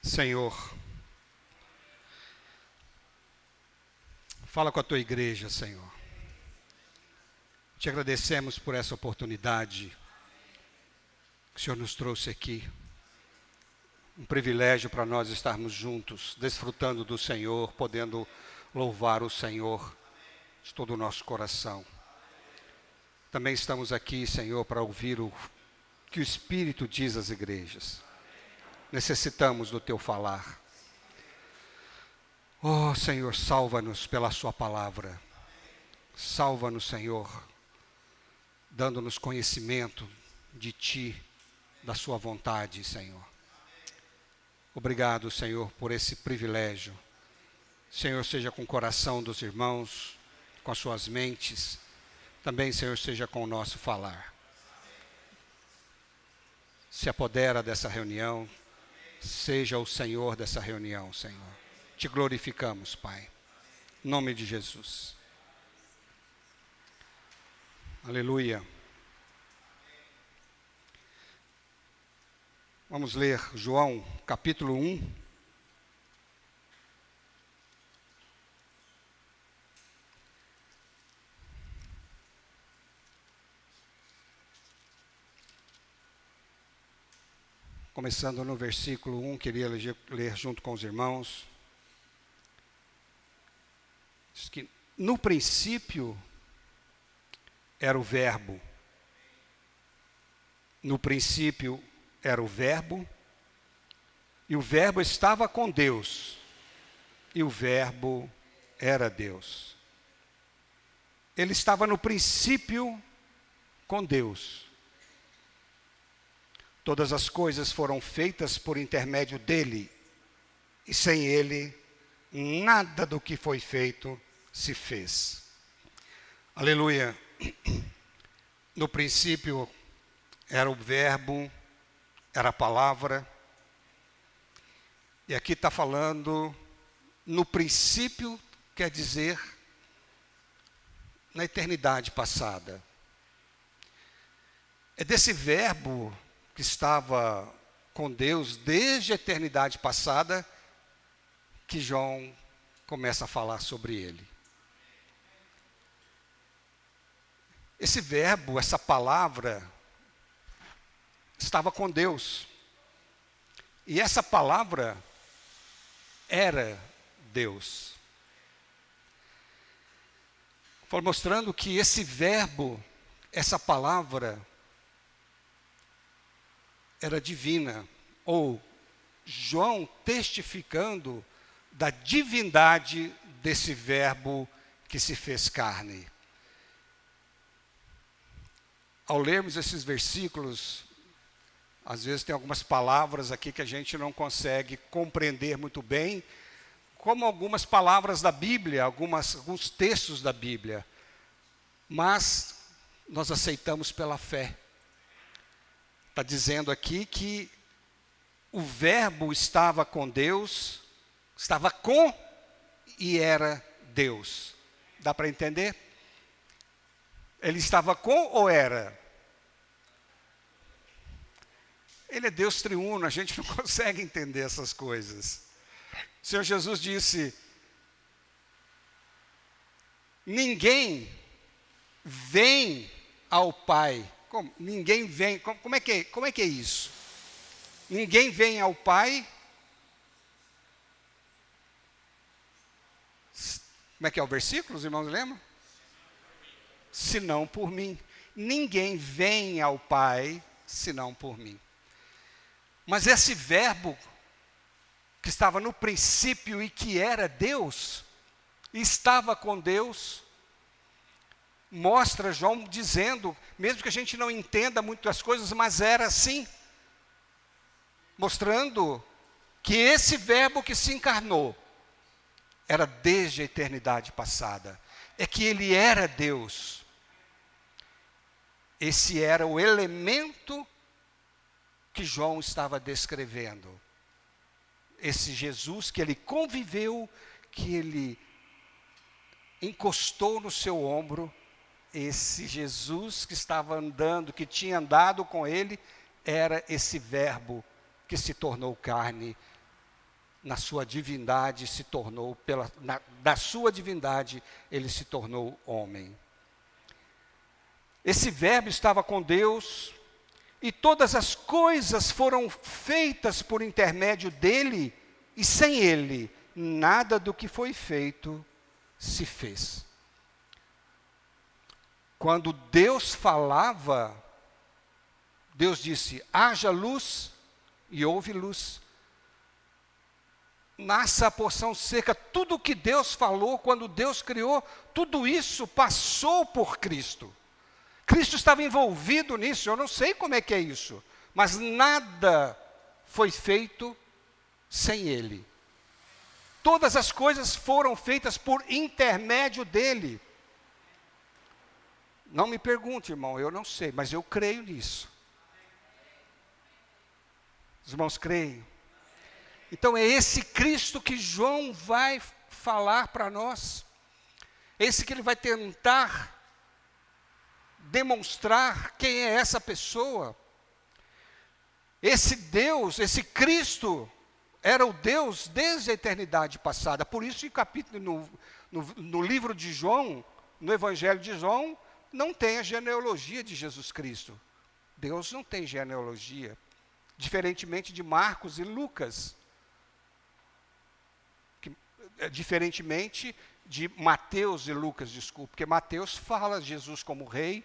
Senhor, fala com a tua igreja, Senhor. Te agradecemos por essa oportunidade que o Senhor nos trouxe aqui. Um privilégio para nós estarmos juntos, desfrutando do Senhor, podendo louvar o Senhor de todo o nosso coração. Também estamos aqui, Senhor, para ouvir o que o Espírito diz às igrejas. Necessitamos do teu falar. Oh, Senhor, salva-nos pela sua palavra. Salva-nos, Senhor, dando-nos conhecimento de ti, da sua vontade, Senhor. Obrigado, Senhor, por esse privilégio. Senhor, seja com o coração dos irmãos, com as suas mentes. Também, Senhor, seja com o nosso falar. Se apodera dessa reunião. Seja o Senhor dessa reunião, Senhor. Te glorificamos, Pai. Em nome de Jesus. Aleluia. Vamos ler João, capítulo 1. Começando no versículo 1, queria ler junto com os irmãos. Diz que no princípio era o Verbo. No princípio era o Verbo, e o Verbo estava com Deus, e o Verbo era Deus. Ele estava no princípio com Deus. Todas as coisas foram feitas por intermédio dele, e sem ele, nada do que foi feito se fez. Aleluia. No princípio era o Verbo, era a palavra, e aqui está falando, no princípio quer dizer, na eternidade passada. É desse Verbo que estava com Deus desde a eternidade passada, que João começa a falar sobre ele. Esse verbo, essa palavra, estava com Deus. E essa palavra era Deus. Foi mostrando que esse verbo, essa palavra, era divina, ou João testificando da divindade desse verbo que se fez carne. Ao lermos esses versículos, às vezes tem algumas palavras aqui que a gente não consegue compreender muito bem, como algumas palavras da Bíblia, alguns textos da Bíblia, mas nós aceitamos pela fé. Está dizendo aqui que o Verbo estava com Deus, estava com e era Deus. Dá para entender? Ele estava com ou era? Ele é Deus triuno, a gente não consegue entender essas coisas. O Senhor Jesus disse, ninguém vem ao Pai. Como? Ninguém vem, como é que é isso? Ninguém vem ao Pai. Como é que é o versículo, os irmãos lembram? Senão por mim. Ninguém vem ao Pai, senão por mim. Mas esse verbo, que estava no princípio e que era Deus, estava com Deus, mostra João dizendo, mesmo que a gente não entenda muito as coisas, mas era assim, mostrando que esse verbo que se encarnou, era desde a eternidade passada, é que ele era Deus. Esse era o elemento que João estava descrevendo. Esse Jesus que ele conviveu, que ele encostou no seu ombro, esse Jesus que estava andando, que tinha andado com ele, era esse verbo que se tornou carne na sua divindade se tornou, da sua divindade ele se tornou homem. Esse verbo estava com Deus, e todas as coisas foram feitas por intermédio dele, e sem ele, nada do que foi feito se fez. Quando Deus falava, Deus disse, haja luz, e houve luz. Nasça a porção seca, tudo o que Deus falou, quando Deus criou, tudo isso passou por Cristo. Cristo estava envolvido nisso, eu não sei como é que é isso, mas nada foi feito sem Ele. Todas as coisas foram feitas por intermédio dEle. Não me pergunte, irmão, eu não sei, mas eu creio nisso. Os irmãos creem? Então é esse Cristo que João vai falar para nós. Esse que ele vai tentar demonstrar quem é essa pessoa. Esse Deus, esse Cristo, era o Deus desde a eternidade passada. Por isso, no livro de João, no Evangelho de João, não tem a genealogia de Jesus Cristo. Deus não tem genealogia, diferentemente de Marcos e Lucas. Diferentemente de Mateus e Lucas, desculpe, porque Mateus fala Jesus como rei,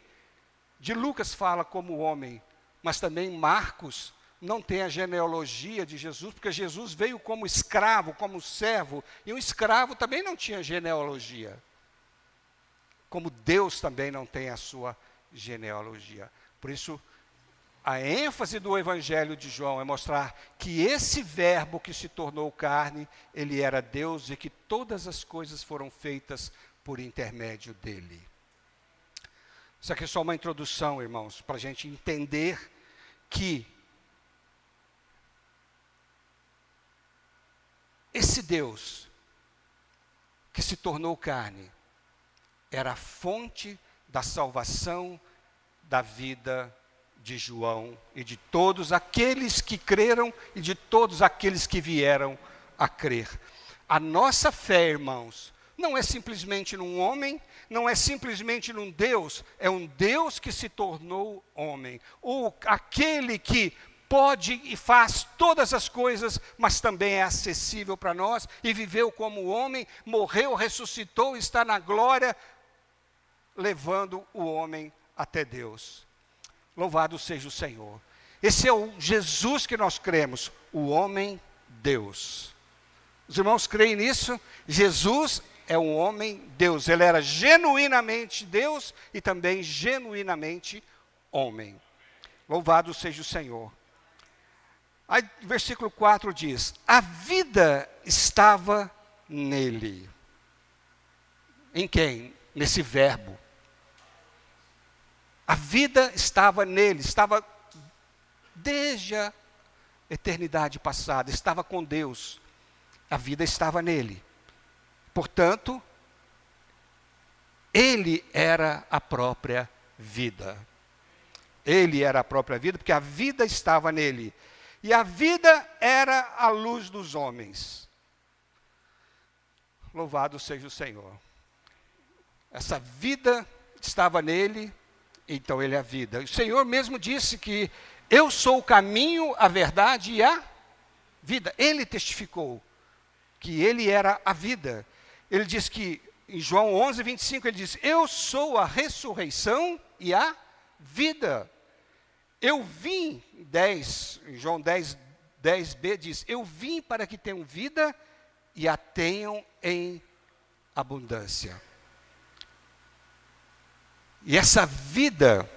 de Lucas fala como homem, mas também Marcos não tem a genealogia de Jesus, porque Jesus veio como escravo, como servo, e um escravo também não tinha genealogia, como Deus também não tem a sua genealogia. Por isso, a ênfase do Evangelho de João é mostrar que esse verbo que se tornou carne, ele era Deus e que todas as coisas foram feitas por intermédio dele. Isso aqui é só uma introdução, irmãos, para a gente entender que esse Deus que se tornou carne era a fonte da salvação da vida de João e de todos aqueles que creram e de todos aqueles que vieram a crer. A nossa fé, irmãos, não é simplesmente num homem, não é simplesmente num Deus, é um Deus que se tornou homem. Ou aquele que pode e faz todas as coisas, mas também é acessível para nós, e viveu como homem, morreu, ressuscitou, está na glória, levando o homem até Deus. Louvado seja o Senhor. Esse é o Jesus que nós cremos, o homem Deus. Os irmãos creem nisso? Jesus é um homem Deus. Ele era genuinamente Deus e também genuinamente homem. Louvado seja o Senhor. Aí, versículo 4 diz, a vida estava nele. Em quem? Nesse verbo. A vida estava nele, estava desde a eternidade passada, estava com Deus. A vida estava nele. Portanto, ele era a própria vida. Ele era a própria vida, porque a vida estava nele. E a vida era a luz dos homens. Louvado seja o Senhor. Essa vida estava nele, então ele é a vida. O Senhor mesmo disse que eu sou o caminho, a verdade e a vida. Ele testificou que ele era a vida. Ele diz que, em João 11, 25, ele diz, eu sou a ressurreição e a vida. Eu vim, em João 10, 10b diz, eu vim para que tenham vida e a tenham em abundância. E essa vida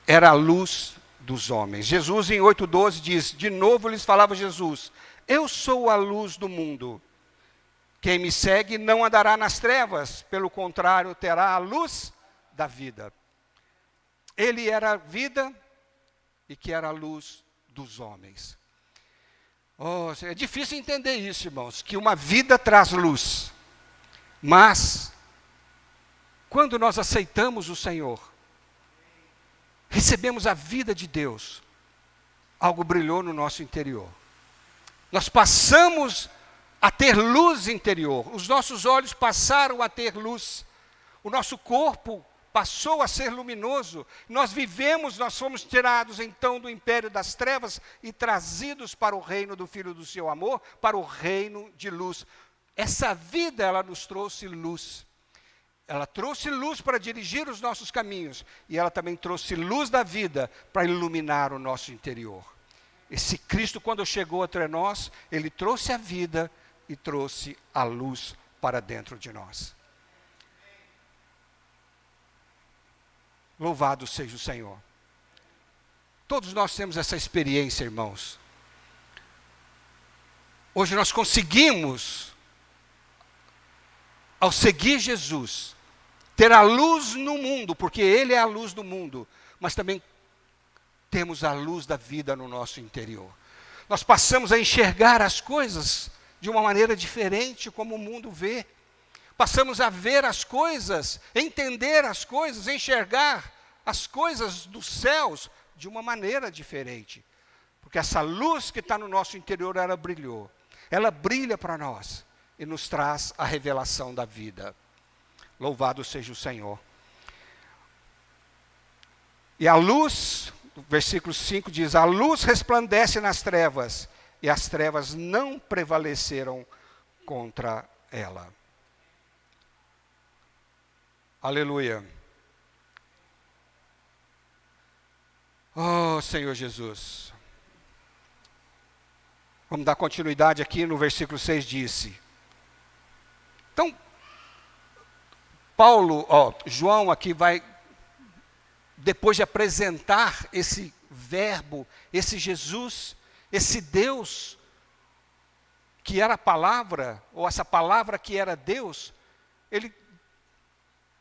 era a luz dos homens. Jesus em 8,12 diz, de novo lhes falava Jesus, eu sou a luz do mundo. Quem me segue não andará nas trevas, pelo contrário, terá a luz da vida. Ele era a vida e que era a luz dos homens. Oh, é difícil entender isso, irmãos, que uma vida traz luz. Mas, quando nós aceitamos o Senhor, recebemos a vida de Deus, algo brilhou no nosso interior. Nós passamos a ter luz interior. Os nossos olhos passaram a ter luz. O nosso corpo passou a ser luminoso. Nós fomos tirados então do império das trevas e trazidos para o reino do Filho do seu amor, para o reino de luz. Essa vida, ela nos trouxe luz. Ela trouxe luz para dirigir os nossos caminhos. E ela também trouxe luz da vida para iluminar o nosso interior. Esse Cristo, quando chegou entre nós, ele trouxe a vida e trouxe a luz para dentro de nós. Louvado seja o Senhor. Todos nós temos essa experiência, irmãos. Hoje nós conseguimos, ao seguir Jesus, ter a luz no mundo, porque Ele é a luz do mundo, mas também temos a luz da vida no nosso interior. Nós passamos a enxergar as coisas de uma maneira diferente, como o mundo vê. Passamos a ver as coisas, entender as coisas, enxergar as coisas dos céus de uma maneira diferente. Porque essa luz que está no nosso interior, ela brilhou. Ela brilha para nós e nos traz a revelação da vida. Louvado seja o Senhor. E a luz, versículo 5 diz, a luz resplandece nas trevas, e as trevas não prevaleceram contra ela. Aleluia. Oh, Senhor Jesus. Vamos dar continuidade aqui no versículo 6, disse. Então, João aqui vai, depois de apresentar esse verbo, esse Jesus, esse Deus, que era a palavra, ou essa palavra que era Deus, ele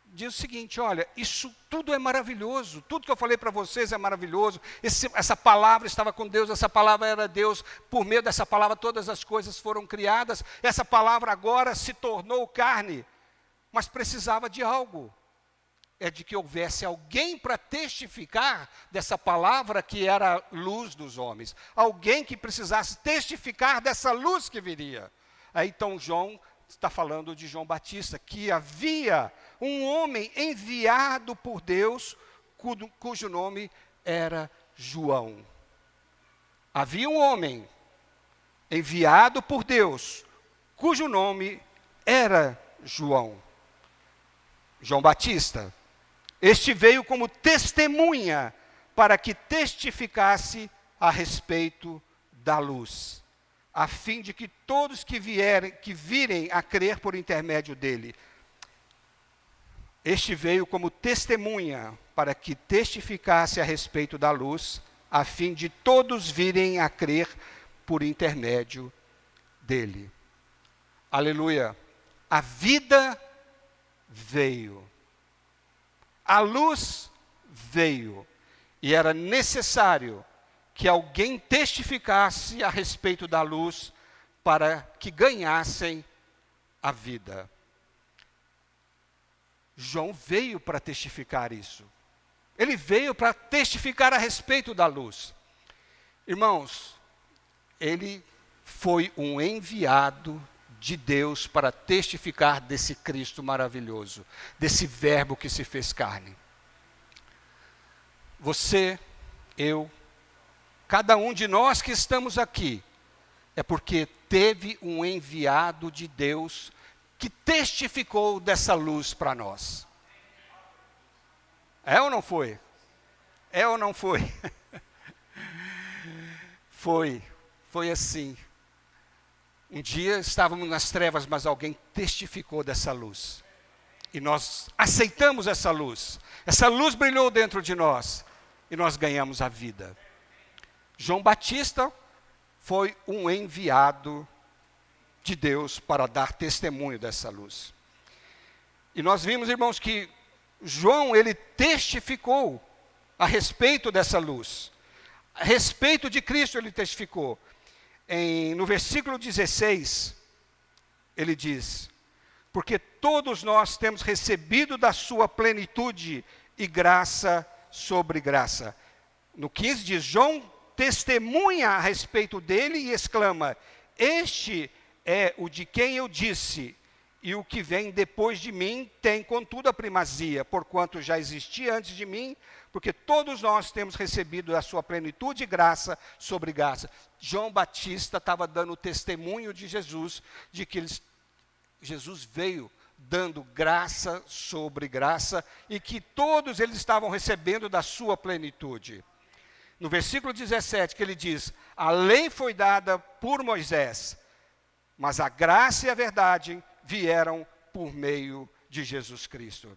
diz o seguinte, olha, isso tudo é maravilhoso, tudo que eu falei para vocês é maravilhoso, essa palavra estava com Deus, essa palavra era Deus, por meio dessa palavra todas as coisas foram criadas, essa palavra agora se tornou carne, mas precisava de algo, é de que houvesse alguém para testificar dessa palavra que era a luz dos homens, alguém que precisasse testificar dessa luz que viria. Aí então João está falando de João Batista, que havia um homem enviado por Deus, cujo nome era João. Havia um homem enviado por Deus, cujo nome era João. João Batista. Este veio como testemunha para que testificasse a respeito da luz, a fim de que todos que virem a crer por intermédio dele. Este veio como testemunha para que testificasse a respeito da luz, a fim de todos virem a crer por intermédio dele. Aleluia. A vida veio. A luz veio. E era necessário que alguém testificasse a respeito da luz para que ganhassem a vida. João veio para testificar isso. Ele veio para testificar a respeito da luz. Irmãos, ele foi um enviado de Deus para testificar desse Cristo maravilhoso, desse verbo que se fez carne. Você, eu, cada um de nós que estamos aqui, é porque teve um enviado de Deus que testificou dessa luz para nós. É ou não foi? É ou não foi? Foi assim. Um dia estávamos nas trevas, mas alguém testificou dessa luz. E nós aceitamos essa luz. Essa luz brilhou dentro de nós. E nós ganhamos a vida. João Batista foi um enviado de Deus para dar testemunho dessa luz. E nós vimos, irmãos, que João, ele testificou a respeito dessa luz. A respeito de Cristo ele testificou. No versículo 16, ele diz, porque todos nós temos recebido da sua plenitude e graça sobre graça. No 15 diz, João testemunha a respeito dele e exclama, este é o de quem eu disse, e o que vem depois de mim tem, contudo, a primazia, porquanto já existia antes de mim, porque todos nós temos recebido a sua plenitude de graça sobre graça. João Batista estava dando testemunho de Jesus, de que Jesus veio dando graça sobre graça, e que todos eles estavam recebendo da sua plenitude. No versículo 17, que ele diz, a lei foi dada por Moisés, mas a graça e a verdade vieram por meio de Jesus Cristo.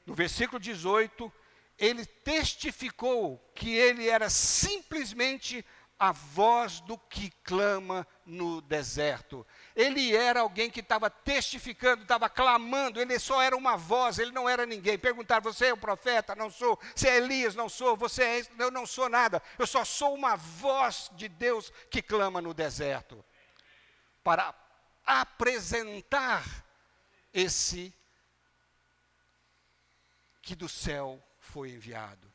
No versículo 18, ele testificou que ele era simplesmente a voz do que clama no deserto. Ele era alguém que estava testificando, estava clamando, ele só era uma voz, ele não era ninguém. Perguntaram, você é o profeta? Não sou. Você é Elias? Não sou. Você é isso? Eu não sou nada. Eu só sou uma voz de Deus que clama no deserto. Para apresentar esse que do céu foi enviado.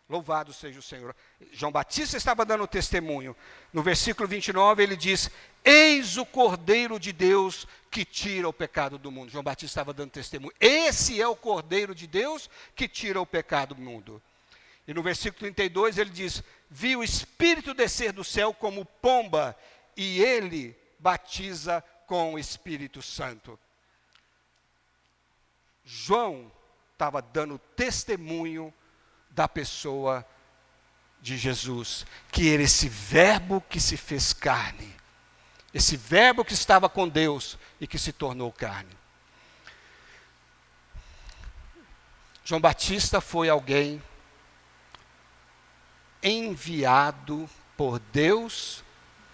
Louvado seja o Senhor. João Batista estava dando testemunho. No versículo 29 ele diz, eis o Cordeiro de Deus que tira o pecado do mundo. João Batista estava dando testemunho. Esse é o Cordeiro de Deus que tira o pecado do mundo. E no versículo 32 ele diz, vi o Espírito descer do céu como pomba, e ele batiza com o Espírito Santo. João estava dando testemunho da pessoa de Jesus, que era esse verbo que se fez carne, esse verbo que estava com Deus e que se tornou carne. João Batista foi alguém enviado por Deus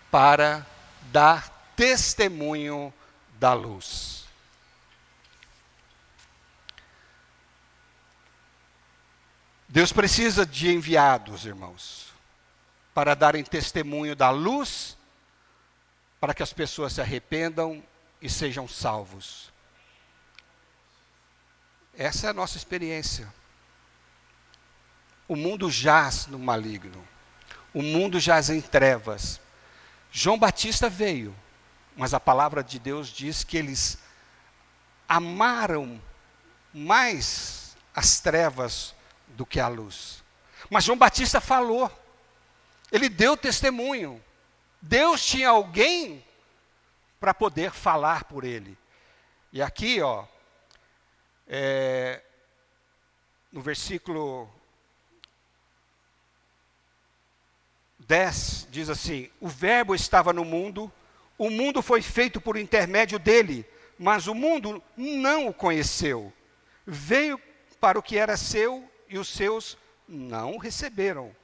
para dar testemunho da luz. Deus precisa de enviados, irmãos, para darem testemunho da luz, para que as pessoas se arrependam e sejam salvos. Essa é a nossa experiência. O mundo jaz no maligno. O mundo jaz em trevas. João Batista veio, mas a palavra de Deus diz que eles amaram mais as trevas do que a luz. Mas João Batista falou, ele deu testemunho. Deus tinha alguém para poder falar por ele. E aqui, no versículo 10, diz assim, o verbo estava no mundo, o mundo foi feito por intermédio dele, mas o mundo não o conheceu. Veio para o que era seu, e os seus não o receberam.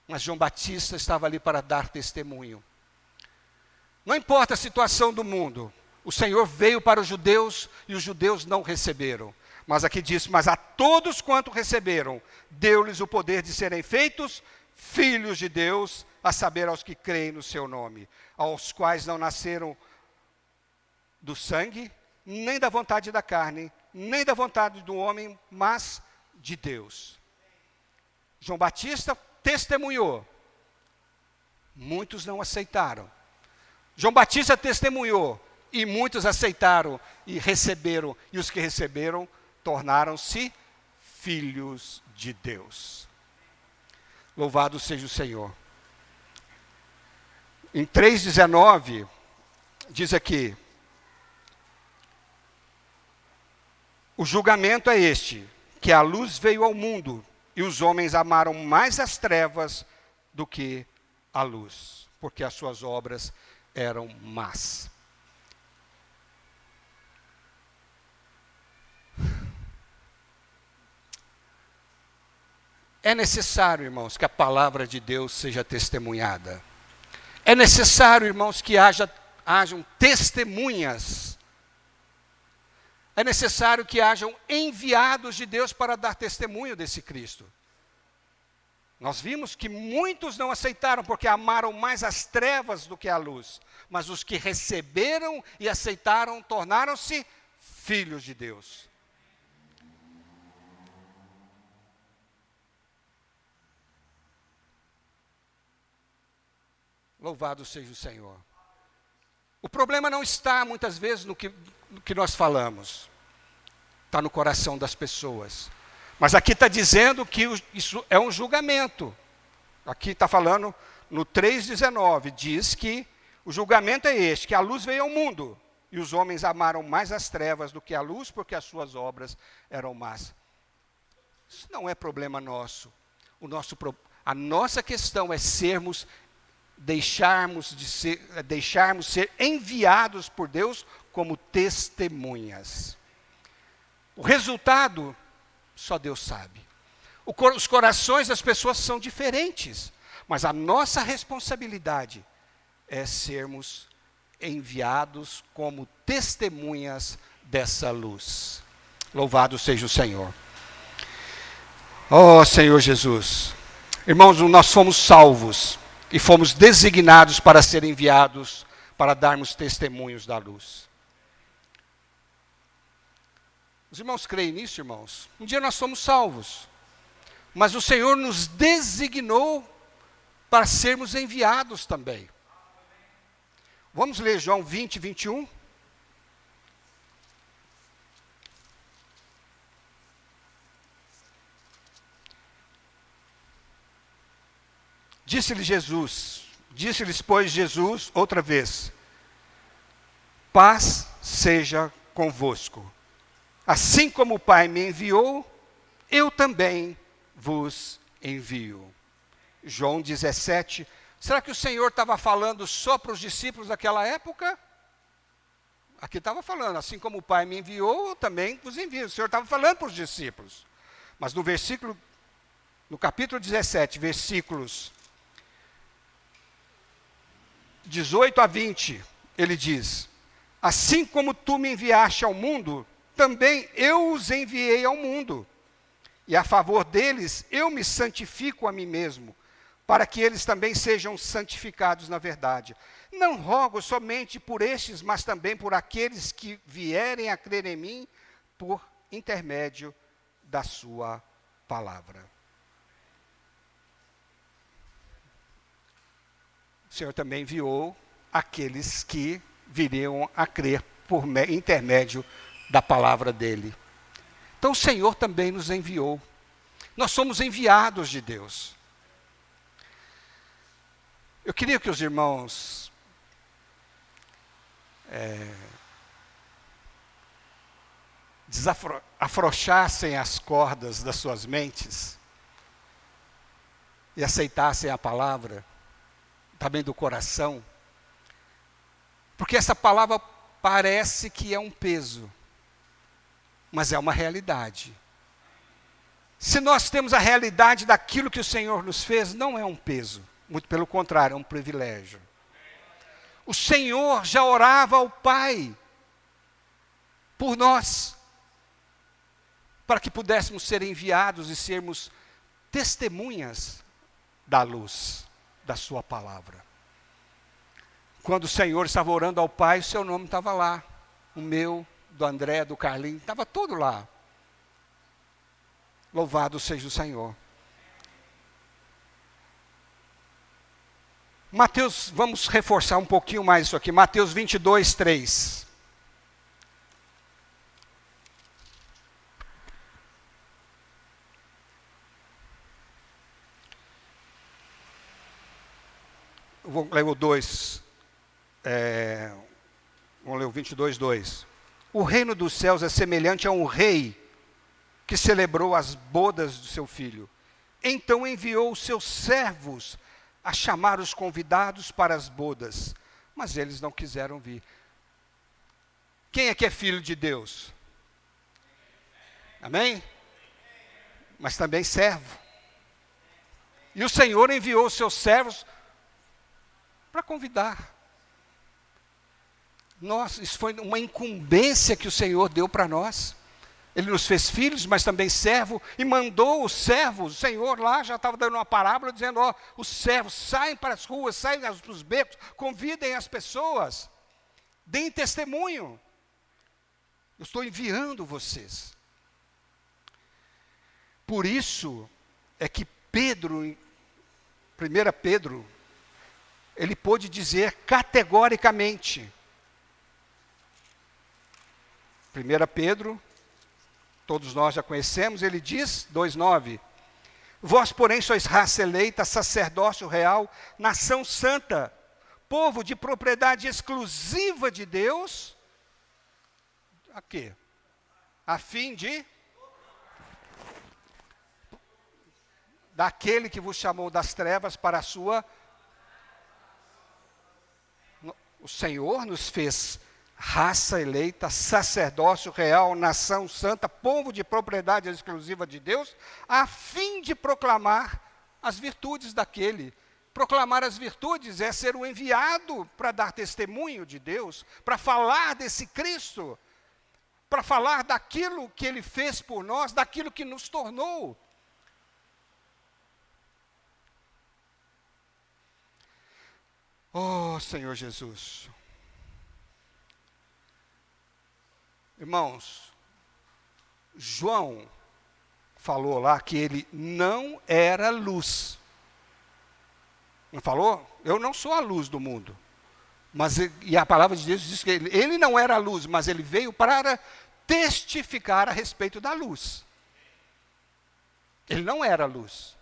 Mas João Batista estava ali para dar testemunho. Não importa a situação do mundo, o Senhor veio para os judeus e os judeus não receberam. Mas aqui diz, mas a todos quanto receberam, deu-lhes o poder de serem feitos filhos de Deus, a saber, aos que creem no seu nome, aos quais não nasceram do sangue, nem da vontade da carne, nem da vontade do homem, mas de Deus. João Batista testemunhou. Muitos não aceitaram. João Batista testemunhou. E muitos aceitaram e receberam. E os que receberam tornaram-se filhos de Deus. Louvado seja o Senhor. Em 3,19, diz aqui, o julgamento é este, que a luz veio ao mundo, e os homens amaram mais as trevas do que a luz, porque as suas obras eram más. É necessário, irmãos, que a palavra de Deus seja testemunhada. É necessário, irmãos, que hajam testemunhas. É necessário que hajam enviados de Deus para dar testemunho desse Cristo. Nós vimos que muitos não aceitaram porque amaram mais as trevas do que a luz. Mas os que receberam e aceitaram tornaram-se filhos de Deus. Louvado seja o Senhor. O problema não está, muitas vezes, no que nós falamos. Está no coração das pessoas. Mas aqui está dizendo que isso é um julgamento. Aqui está falando no 3,19, diz que o julgamento é este, que a luz veio ao mundo, e os homens amaram mais as trevas do que a luz, porque as suas obras eram más. Isso não é problema nosso. A nossa questão é deixarmos ser enviados por Deus como testemunhas. O resultado, só Deus sabe. Os corações das pessoas são diferentes, mas a nossa responsabilidade é sermos enviados como testemunhas dessa luz. Louvado seja o Senhor. Oh, Senhor Jesus. Irmãos, nós fomos salvos e fomos designados para ser enviados para darmos testemunhos da luz. Os irmãos creem nisso, irmãos? Um dia nós somos salvos, mas o Senhor nos designou para sermos enviados também. Vamos ler João 20, 21. Disse-lhes, pois, Jesus, outra vez: paz seja convosco. Assim como o Pai me enviou, eu também vos envio. João 17. Será que o Senhor estava falando só para os discípulos daquela época? Aqui estava falando, assim como o Pai me enviou, eu também vos envio. O Senhor estava falando para os discípulos. Mas no capítulo 17, versículos 18 a 20, ele diz: assim como tu me enviaste ao mundo, também eu os enviei ao mundo. E a favor deles, eu me santifico a mim mesmo, para que eles também sejam santificados na verdade. Não rogo somente por estes, mas também por aqueles que vierem a crer em mim, por intermédio da sua palavra. O Senhor também enviou aqueles que viriam a crer por intermédio da palavra dele. Então o Senhor também nos enviou. Nós somos enviados de Deus. Eu queria que os irmãos afrouxassem as cordas das suas mentes e aceitassem a palavra, também do coração, porque essa palavra parece que é um peso, mas é uma realidade. Se nós temos a realidade daquilo que o Senhor nos fez, não é um peso, muito pelo contrário, é um privilégio. O Senhor já orava ao Pai por nós, para que pudéssemos ser enviados e sermos testemunhas da luz da sua palavra. Quando o Senhor estava orando ao Pai, o seu nome estava lá. O meu, do André, do Carlinhos, estava tudo lá. Louvado seja o Senhor. Mateus, vamos reforçar um pouquinho mais isso aqui. Mateus 22, 3. Vou ler o 2. Vamos ler o 22, 2. O reino dos céus é semelhante a um rei que celebrou as bodas do seu filho. Então enviou os seus servos a chamar os convidados para as bodas, mas eles não quiseram vir. Quem é que é filho de Deus? Amém? Mas também servo. E o Senhor enviou os seus servos para convidar. Isso foi uma incumbência que o Senhor deu para nós. Ele nos fez filhos, mas também servo, e mandou os servos. O Senhor lá já estava dando uma parábola, dizendo, os servos saem para as ruas, saem para os becos, convidem as pessoas, deem testemunho. Eu estou enviando vocês. Por isso é que Pedro, 1 Pedro, ele pôde dizer categoricamente, 1 Pedro, todos nós já conhecemos, ele diz, 2,9: Vós, porém, sois raça eleita, sacerdócio real, nação santa, povo de propriedade exclusiva de Deus, a quê? A fim de daquele que vos chamou das trevas para a sua. O Senhor nos fez raça eleita, sacerdócio real, nação santa, povo de propriedade exclusiva de Deus, a fim de proclamar as virtudes daquele. Proclamar as virtudes é ser o enviado para dar testemunho de Deus, para falar desse Cristo, para falar daquilo que Ele fez por nós, daquilo que nos tornou. Oh, Senhor Jesus. Irmãos, João falou lá que ele não era luz. Não falou? Eu não sou a luz do mundo. E a palavra de Deus diz que ele não era a luz, mas ele veio para testificar a respeito da luz. Ele não era a luz.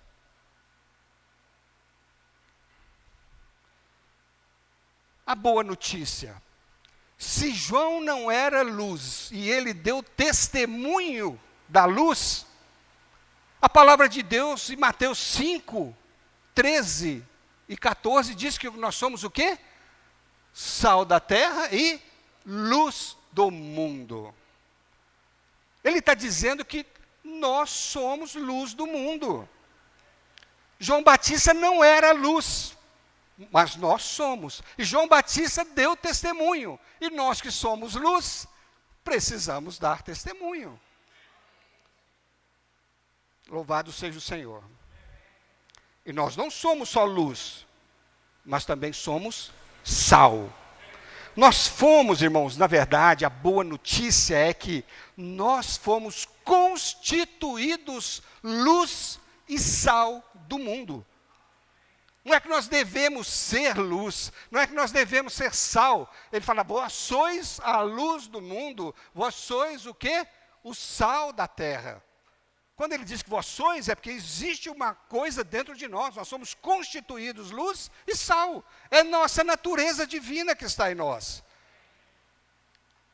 A boa notícia: se João não era luz e ele deu testemunho da luz, a palavra de Deus em Mateus 5, 13 e 14 diz que nós somos o quê? Sal da terra e luz do mundo. Ele está dizendo que nós somos luz do mundo. João Batista não era luz, mas nós somos. E João Batista deu testemunho. E nós que somos luz, precisamos dar testemunho. Louvado seja o Senhor. E nós não somos só luz, mas também somos sal. Nós fomos, irmãos, na verdade, a boa notícia é que nós fomos constituídos luz e sal do mundo. Não é que nós devemos ser luz, não é que nós devemos ser sal. Ele fala, vós sois a luz do mundo, vós sois o quê? O sal da terra. Quando ele diz que vós sois, é porque existe uma coisa dentro de nós somos constituídos luz e sal. É nossa natureza divina que está em nós.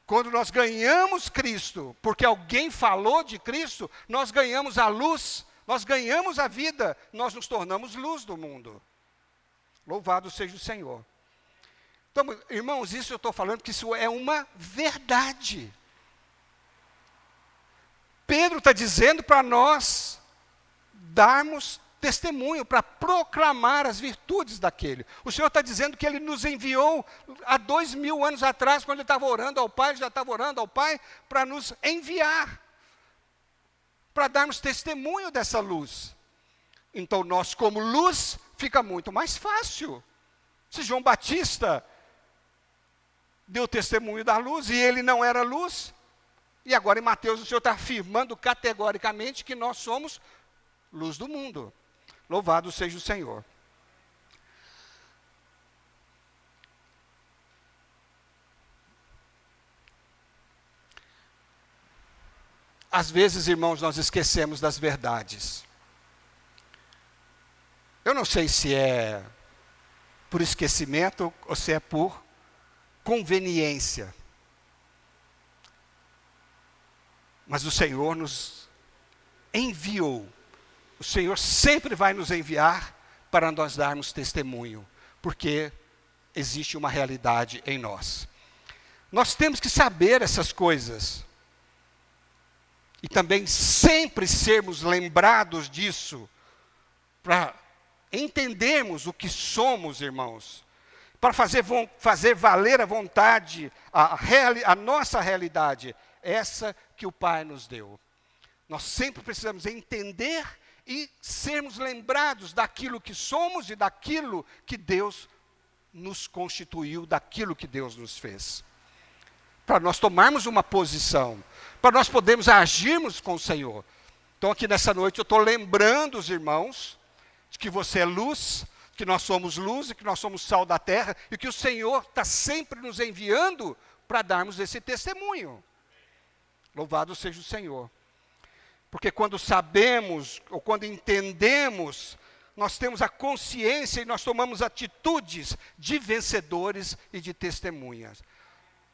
Quando nós ganhamos Cristo, porque alguém falou de Cristo, nós ganhamos a luz, nós ganhamos a vida, nós nos tornamos luz do mundo. Louvado seja o Senhor. Então, irmãos, isso eu estou falando que isso é uma verdade. Pedro está dizendo para nós darmos testemunho, para proclamar as virtudes daquele. O Senhor está dizendo que Ele nos enviou há 2000 anos atrás, quando Ele estava orando ao Pai, já estava orando ao Pai, para nos enviar, para darmos testemunho dessa luz. Então, nós como luz, fica muito mais fácil. Se João Batista deu testemunho da luz, e ele não era luz, e agora em Mateus o Senhor está afirmando categoricamente que nós somos luz do mundo. Louvado seja o Senhor. Às vezes, irmãos, nós esquecemos das verdades. Eu não sei se é por esquecimento ou se é por conveniência. Mas o Senhor nos enviou. O Senhor sempre vai nos enviar para nós darmos testemunho, porque existe uma realidade em nós. Nós temos que saber essas coisas. E também sempre sermos lembrados disso, para entendermos o que somos, para fazer valer a vontade, a nossa realidade, essa que o Pai nos deu. Nós sempre precisamos entender e sermos lembrados daquilo que somos e daquilo que Deus nos constituiu, daquilo que Deus nos fez. Para nós tomarmos uma posição, para nós podermos agirmos com o Senhor. Então aqui nessa noite eu estou lembrando os irmãos de que você é luz, que nós somos luz e que nós somos sal da terra e que o Senhor está sempre nos enviando para darmos esse testemunho. Louvado seja o Senhor. Porque quando sabemos, ou quando entendemos, nós temos a consciência e nós tomamos atitudes de vencedores e de testemunhas.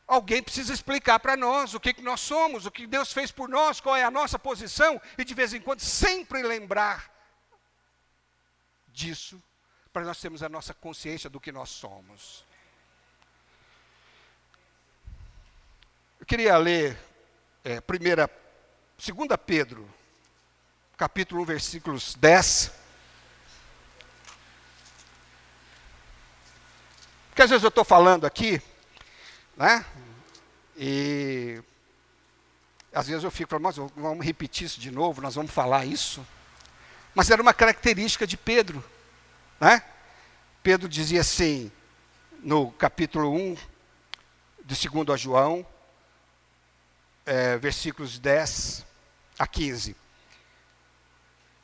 Alguém precisa explicar para nós o que nós somos, o que Deus fez por nós, qual é a nossa posição, e de vez em quando sempre lembrar disso, para nós termos a nossa consciência do que nós somos. Eu queria ler 2 Pedro, capítulo 1, versículos 10. Porque às vezes eu estou falando aqui, né? E às vezes eu fico falando, mas vamos repetir isso de novo, nós vamos falar isso. Mas era uma característica de Pedro, né? Pedro dizia assim, no capítulo 1, de 2 a João, versículos 10 a 15.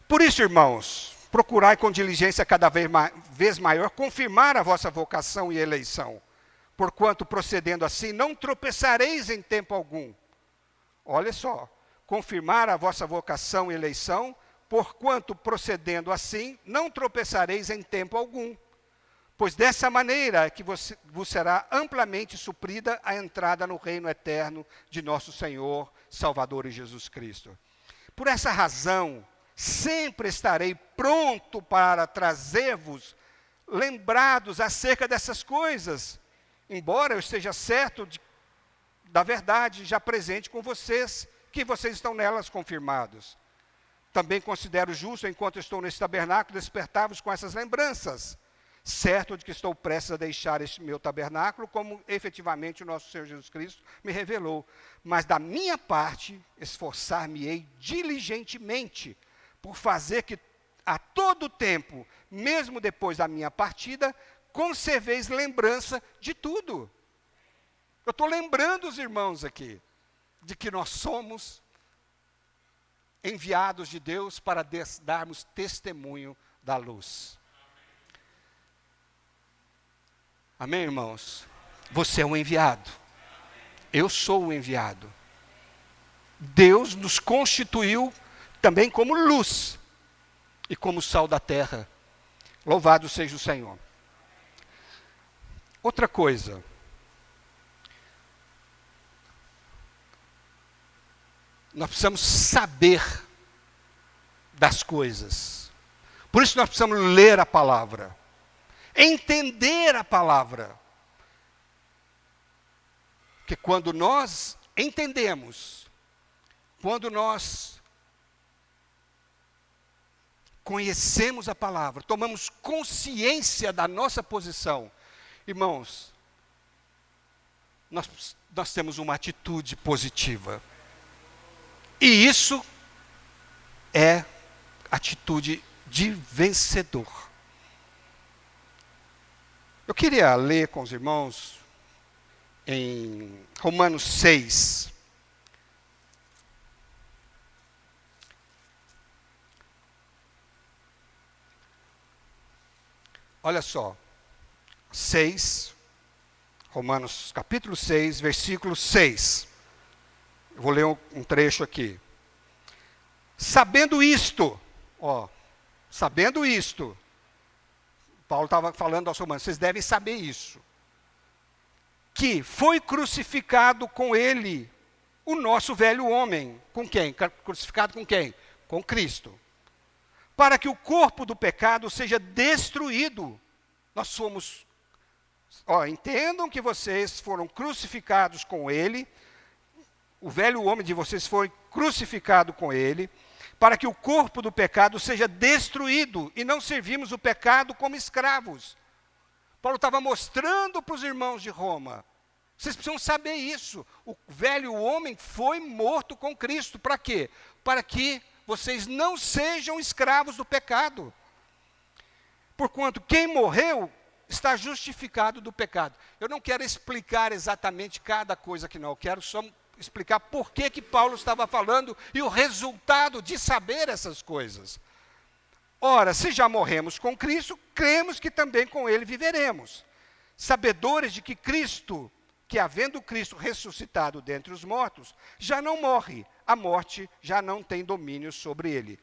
Por isso, irmãos, procurai com diligência cada vez maior confirmar a vossa vocação e eleição, porquanto procedendo assim não tropeçareis em tempo algum. Olha só, confirmar a vossa vocação e eleição, porquanto procedendo assim não tropeçareis em tempo algum. Pois dessa maneira é que vos será amplamente suprida a entrada no reino eterno de nosso Senhor, Salvador e Jesus Cristo. Por essa razão, sempre estarei pronto para trazer-vos lembrados acerca dessas coisas, embora eu esteja certo da verdade já presente com vocês, que vocês estão nelas confirmados. Também considero justo, enquanto estou nesse tabernáculo, despertar-vos com essas lembranças, certo de que estou prestes a deixar este meu tabernáculo, como efetivamente o nosso Senhor Jesus Cristo me revelou. Mas da minha parte, esforçar-me-ei diligentemente, por fazer que a todo tempo, mesmo depois da minha partida, conserveis lembrança de tudo. Eu estou lembrando os irmãos aqui, de que nós somos enviados de Deus para darmos testemunho da luz. Amém, irmãos? Você é um enviado. Eu sou um enviado. Deus nos constituiu também como luz e como sal da terra. Louvado seja o Senhor. Outra coisa. Nós precisamos saber das coisas. Por isso nós precisamos ler a palavra. Entender a palavra. Porque quando nós entendemos, quando nós conhecemos a palavra, tomamos consciência da nossa posição, irmãos, nós temos uma atitude positiva. E isso é atitude de vencedor. Eu queria ler com os irmãos em Romanos 6. Olha só, 6, Romanos capítulo 6, versículo 6. Eu vou ler um trecho aqui. Sabendo isto, Paulo estava falando aos romanos, vocês devem saber isso, que foi crucificado com ele o nosso velho homem. Com quem? Crucificado com quem? Com Cristo. Para que o corpo do pecado seja destruído. Nós somos, entendam que vocês foram crucificados com ele, o velho homem de vocês foi crucificado com ele, para que o corpo do pecado seja destruído, e não servimos o pecado como escravos. Paulo estava mostrando para os irmãos de Roma, vocês precisam saber isso, o velho homem foi morto com Cristo, para quê? Para que vocês não sejam escravos do pecado. Porquanto quem morreu está justificado do pecado. Eu não quero explicar exatamente cada coisa aqui não, eu quero só explicar por que Paulo estava falando e o resultado de saber essas coisas. Ora, se já morremos com Cristo, cremos que também com ele viveremos. Sabedores de que Cristo que, havendo Cristo ressuscitado dentre os mortos, já não morre, a morte já não tem domínio sobre ele.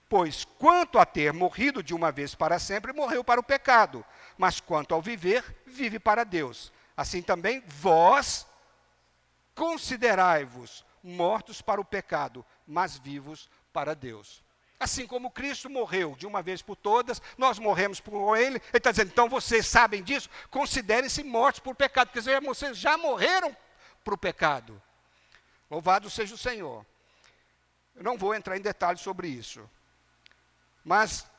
Pois, quanto a ter morrido de uma vez para sempre, morreu para o pecado, mas quanto ao viver, vive para Deus. Assim também, vós considerai-vos mortos para o pecado, mas vivos para Deus. Assim como Cristo morreu de uma vez por todas, nós morremos por Ele. Ele está dizendo, então vocês sabem disso? Considerem-se mortos por pecado, porque vocês já morreram para o pecado. Louvado seja o Senhor. Eu não vou entrar em detalhes sobre isso. Mas,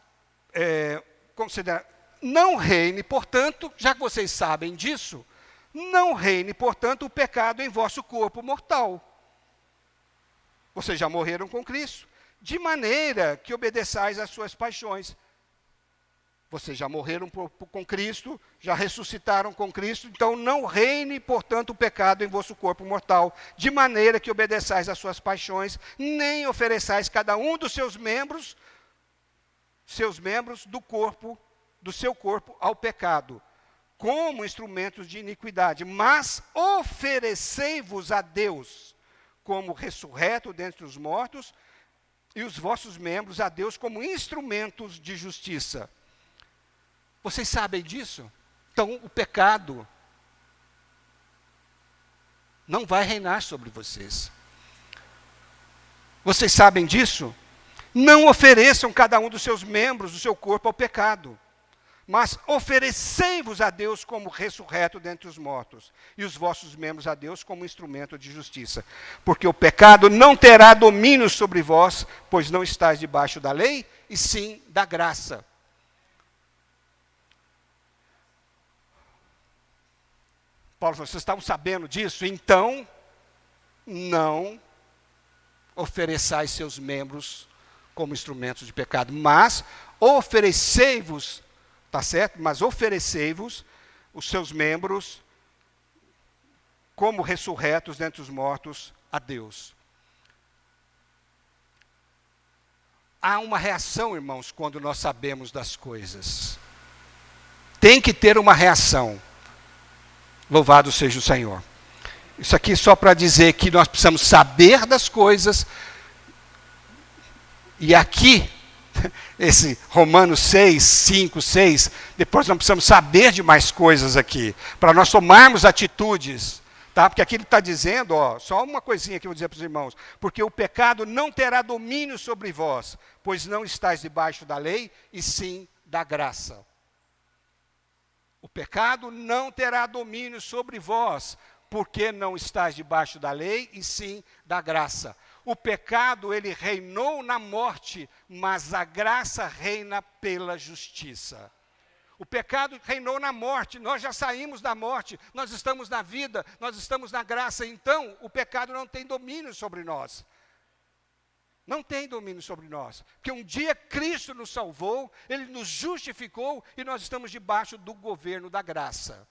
não reine, portanto, já que vocês sabem disso, não reine, portanto, o pecado em vosso corpo mortal. Vocês já morreram com Cristo, de maneira que obedeçais às suas paixões. Vocês já morreram com Cristo, já ressuscitaram com Cristo, então não reine, portanto, o pecado em vosso corpo mortal, de maneira que obedeçais às suas paixões, nem ofereçais cada um dos seus membros do corpo, do seu corpo ao pecado, como instrumentos de iniquidade, mas oferecei-vos a Deus como ressurreto dentre os mortos, e os vossos membros a Deus como instrumentos de justiça. Vocês sabem disso? Então, o pecado não vai reinar sobre vocês. Vocês sabem disso? Não ofereçam cada um dos seus membros do seu corpo ao pecado, mas oferecei-vos a Deus como ressurreto dentre os mortos, e os vossos membros a Deus como instrumento de justiça. Porque o pecado não terá domínio sobre vós, pois não estáis debaixo da lei, e sim da graça. Paulo falou, vocês estavam sabendo disso? Então, não ofereçais seus membros como instrumentos de pecado, mas oferecei-vos, tá certo? Mas oferecei-vos os seus membros como ressurretos dentre os mortos a Deus. Há uma reação, irmãos, quando nós sabemos das coisas. Tem que ter uma reação. Louvado seja o Senhor. Isso aqui só para dizer que nós precisamos saber das coisas. E aqui, esse Romanos 6, 5, 6, depois nós precisamos saber de mais coisas aqui, para nós tomarmos atitudes, tá? Porque aqui ele está dizendo, só uma coisinha que eu vou dizer para os irmãos, porque o pecado não terá domínio sobre vós, pois não estáis debaixo da lei, e sim da graça. O pecado não terá domínio sobre vós, porque não estáis debaixo da lei, e sim da graça. O pecado, ele reinou na morte, mas a graça reina pela justiça. O pecado reinou na morte, nós já saímos da morte, nós estamos na vida, nós estamos na graça, então o pecado não tem domínio sobre nós. Não tem domínio sobre nós, porque um dia Cristo nos salvou, Ele nos justificou e nós estamos debaixo do governo da graça.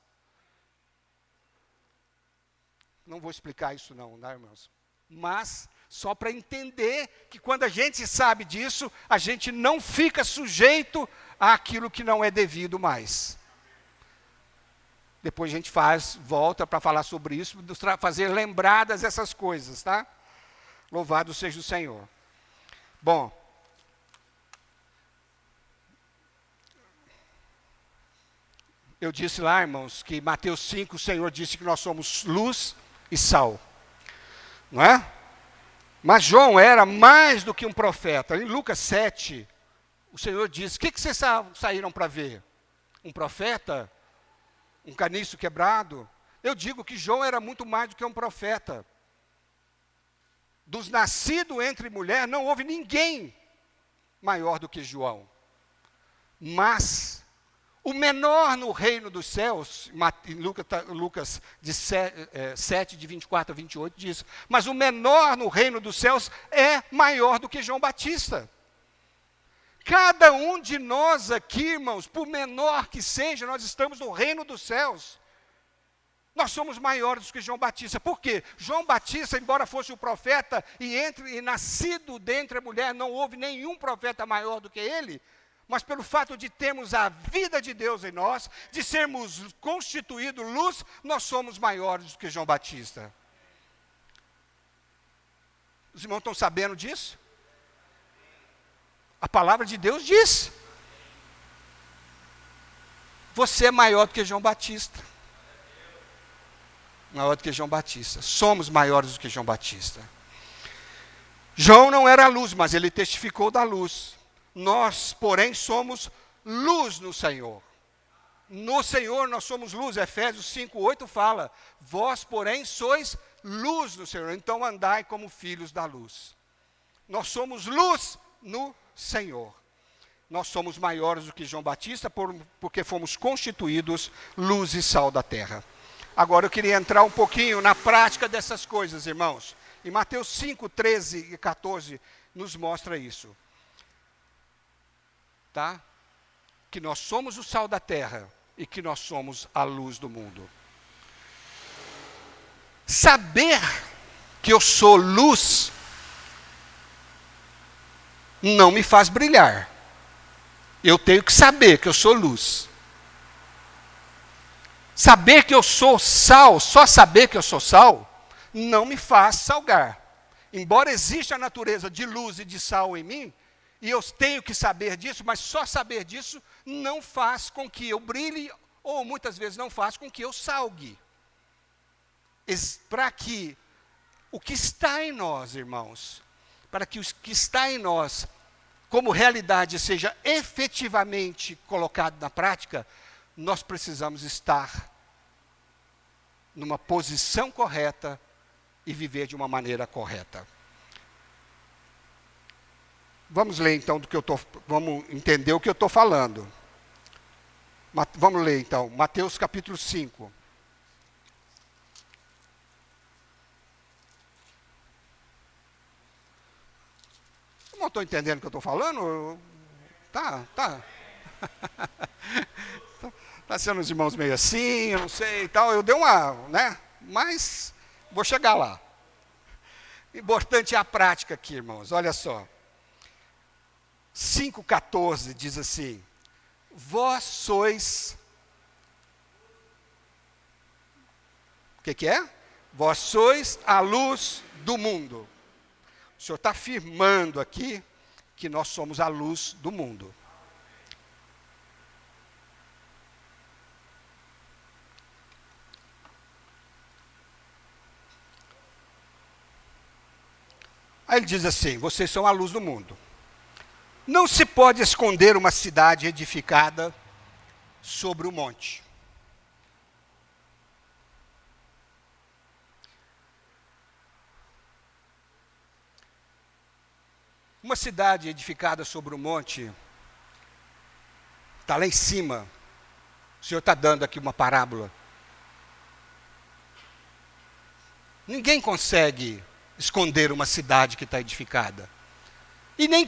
Não vou explicar isso não, né, irmãos? Mas só para entender que quando a gente sabe disso, a gente não fica sujeito àquilo que não é devido mais. Depois a gente volta para falar sobre isso, fazer lembradas essas coisas, tá? Louvado seja o Senhor. Bom, eu disse lá, irmãos, que Mateus 5, o Senhor disse que nós somos luz e sal, não é? Mas João era mais do que um profeta. Em Lucas 7, o Senhor disse, o que vocês saíram para ver? Um profeta? Um caniço quebrado? Eu digo que João era muito mais do que um profeta. Dos nascidos entre mulher, não houve ninguém maior do que João. Mas o menor no reino dos céus, em Lucas 7, de 24 a 28, diz, mas o menor no reino dos céus é maior do que João Batista. Cada um de nós aqui, irmãos, por menor que seja, nós estamos no reino dos céus. Nós somos maiores do que João Batista. Por quê? João Batista, embora fosse o profeta, e nascido dentre a mulher, não houve nenhum profeta maior do que ele, mas pelo fato de termos a vida de Deus em nós, de sermos constituídos luz, nós somos maiores do que João Batista. Os irmãos estão sabendo disso? A palavra de Deus diz: você é maior do que João Batista. Maior do que João Batista. Somos maiores do que João Batista. João não era luz, mas ele testificou da luz. Nós, porém, somos luz no Senhor. No Senhor nós somos luz. Efésios 5:8 fala: vós, porém, sois luz no Senhor. Então andai como filhos da luz. Nós somos luz no Senhor. Nós somos maiores do que João Batista, porque fomos constituídos luz e sal da terra. Agora eu queria entrar um pouquinho na prática dessas coisas, irmãos. E Mateus 5, 13 e 14 nos mostra isso. Tá? Que nós somos o sal da terra e que nós somos a luz do mundo. Saber que eu sou luz não me faz brilhar. Eu tenho que saber que eu sou luz. Saber que eu sou sal, só saber que eu sou sal, não me faz salgar. Embora exista a natureza de luz e de sal em mim, e eu tenho que saber disso, mas só saber disso não faz com que eu brilhe, ou muitas vezes não faz com que eu salgue. Para que o que está em nós, irmãos, para que o que está em nós, como realidade, seja efetivamente colocado na prática, nós precisamos estar numa posição correta e viver de uma maneira correta. Vamos ler então vamos entender o que eu estou falando. Vamos ler então, Mateus capítulo 5. Não estou entendendo o que eu estou falando? Tá. Está sendo os irmãos meio assim, eu não sei e tal. Eu dei uma, né? Mas vou chegar lá. Importante é a prática aqui, irmãos. Olha só. 5,14 diz assim: vós sois... O que é? Vós sois a luz do mundo. O Senhor está afirmando aqui que nós somos a luz do mundo. Aí ele diz assim: vocês são a luz do mundo. Não se pode esconder uma cidade edificada sobre o monte. Uma cidade edificada sobre o monte, está lá em cima. O Senhor está dando aqui uma parábola. Ninguém consegue esconder uma cidade que está edificada. E nem...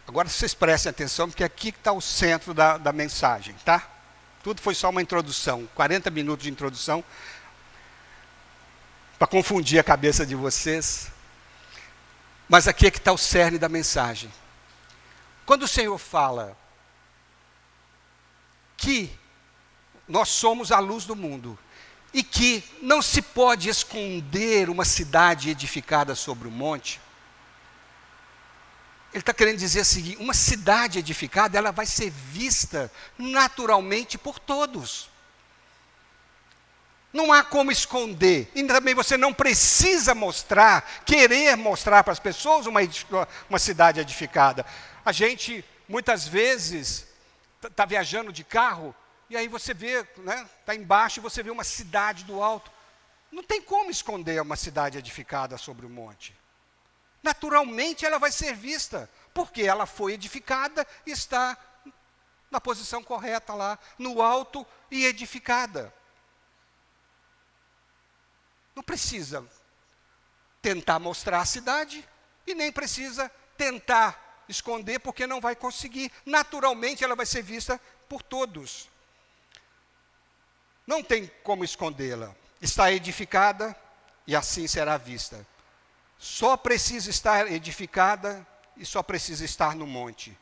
Agora vocês prestem atenção, porque aqui está o centro da mensagem, tá? Tudo foi só uma introdução, 40 minutos de introdução, para confundir a cabeça de vocês. Mas aqui é que está o cerne da mensagem. Quando o Senhor fala que nós somos a luz do mundo, e que não se pode esconder uma cidade edificada sobre o monte, ele está querendo dizer o seguinte: uma cidade edificada, ela vai ser vista naturalmente por todos. Não há como esconder. E também você não precisa querer mostrar para as pessoas uma cidade edificada. A gente, muitas vezes, está viajando de carro, e aí você vê, né, está embaixo e você vê uma cidade do alto. Não tem como esconder uma cidade edificada sobre o monte. Naturalmente ela vai ser vista, porque ela foi edificada e está na posição correta lá, no alto e edificada. Não precisa tentar mostrar a cidade e nem precisa tentar esconder, porque não vai conseguir. Naturalmente ela vai ser vista por todos. Não tem como escondê-la. Está edificada e assim será vista. Só precisa estar edificada e só precisa estar no monte.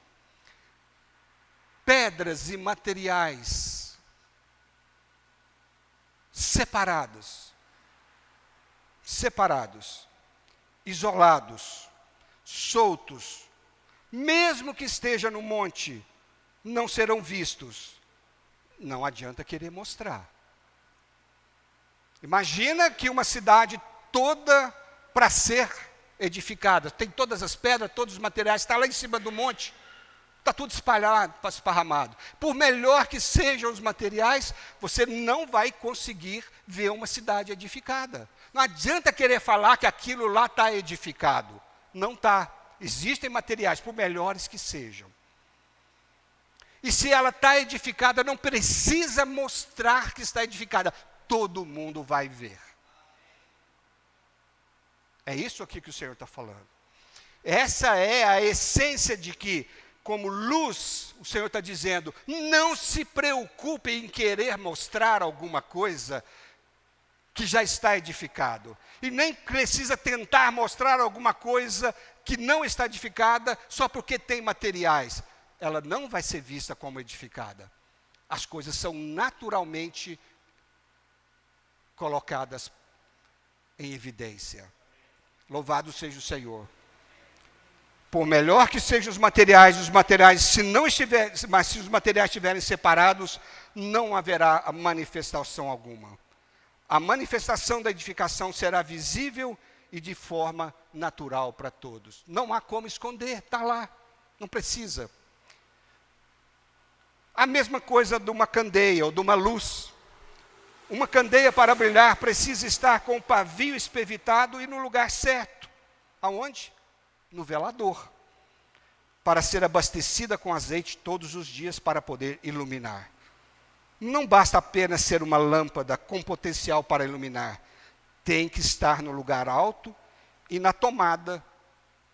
pedras e materiais separados, isolados, soltos, mesmo que esteja no monte, não serão vistos. Não adianta querer mostrar. Imagina que uma cidade toda para ser edificada, tem todas as pedras, todos os materiais, está lá em cima do monte, está tudo espalhado, esparramado. Por melhor que sejam os materiais, você não vai conseguir ver uma cidade edificada. Não adianta querer falar que aquilo lá está edificado. Não está. Existem materiais, por melhores que sejam. E se ela está edificada, não precisa mostrar que está edificada. Todo mundo vai ver. É isso aqui que o Senhor está falando. Essa é a essência de que, como luz, o Senhor está dizendo, não se preocupe em querer mostrar alguma coisa que já está edificado. E nem precisa tentar mostrar alguma coisa que não está edificada só porque tem materiais. Ela não vai ser vista como edificada. As coisas são naturalmente colocadas em evidência. Louvado seja o Senhor. Por melhor que sejam os materiais, mas se os materiais estiverem separados, não haverá manifestação alguma. A manifestação da edificação será visível e de forma natural para todos. Não há como esconder, está lá, não precisa. A mesma coisa de uma candeia ou de uma luz. Uma candeia para brilhar precisa estar com o pavio espevitado e no lugar certo. Aonde? No velador. Para ser abastecida com azeite todos os dias para poder iluminar. Não basta apenas ser uma lâmpada com potencial para iluminar. Tem que estar no lugar alto e na tomada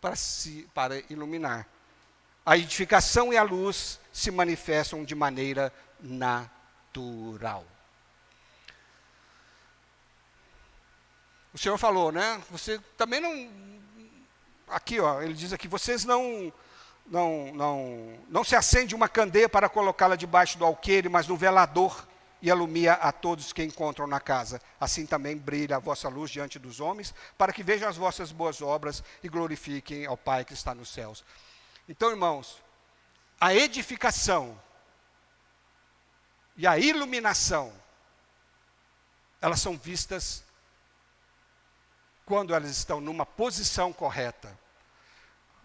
para iluminar. A edificação e a luz se manifestam de maneira natural. O Senhor falou, né? Você também não... Aqui, ó, ele diz aqui, vocês não se acende uma candeia para colocá-la debaixo do alqueire, mas no velador, e alumia a todos que encontram na casa. Assim também brilha a vossa luz diante dos homens, para que vejam as vossas boas obras e glorifiquem ao Pai que está nos céus. Então, irmãos, a edificação e a iluminação, elas são vistas quando elas estão numa posição correta.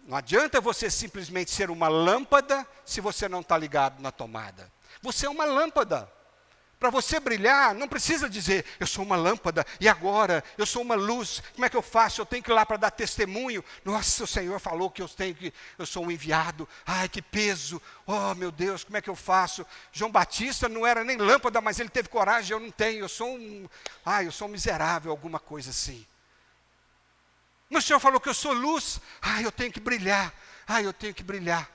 Não adianta você simplesmente ser uma lâmpada se você não está ligado na tomada. Você é uma lâmpada. Para você brilhar, não precisa dizer, eu sou uma lâmpada, e agora, eu sou uma luz, como é que eu faço? Eu tenho que ir lá para dar testemunho. Nossa, o Senhor falou que eu sou um enviado. Ai, que peso. Oh, meu Deus, como é que eu faço? João Batista não era nem lâmpada, mas ele teve coragem, eu não tenho. Eu sou um miserável, alguma coisa assim. Mas o Senhor falou que eu sou luz. Eu tenho que brilhar. Eu tenho que brilhar.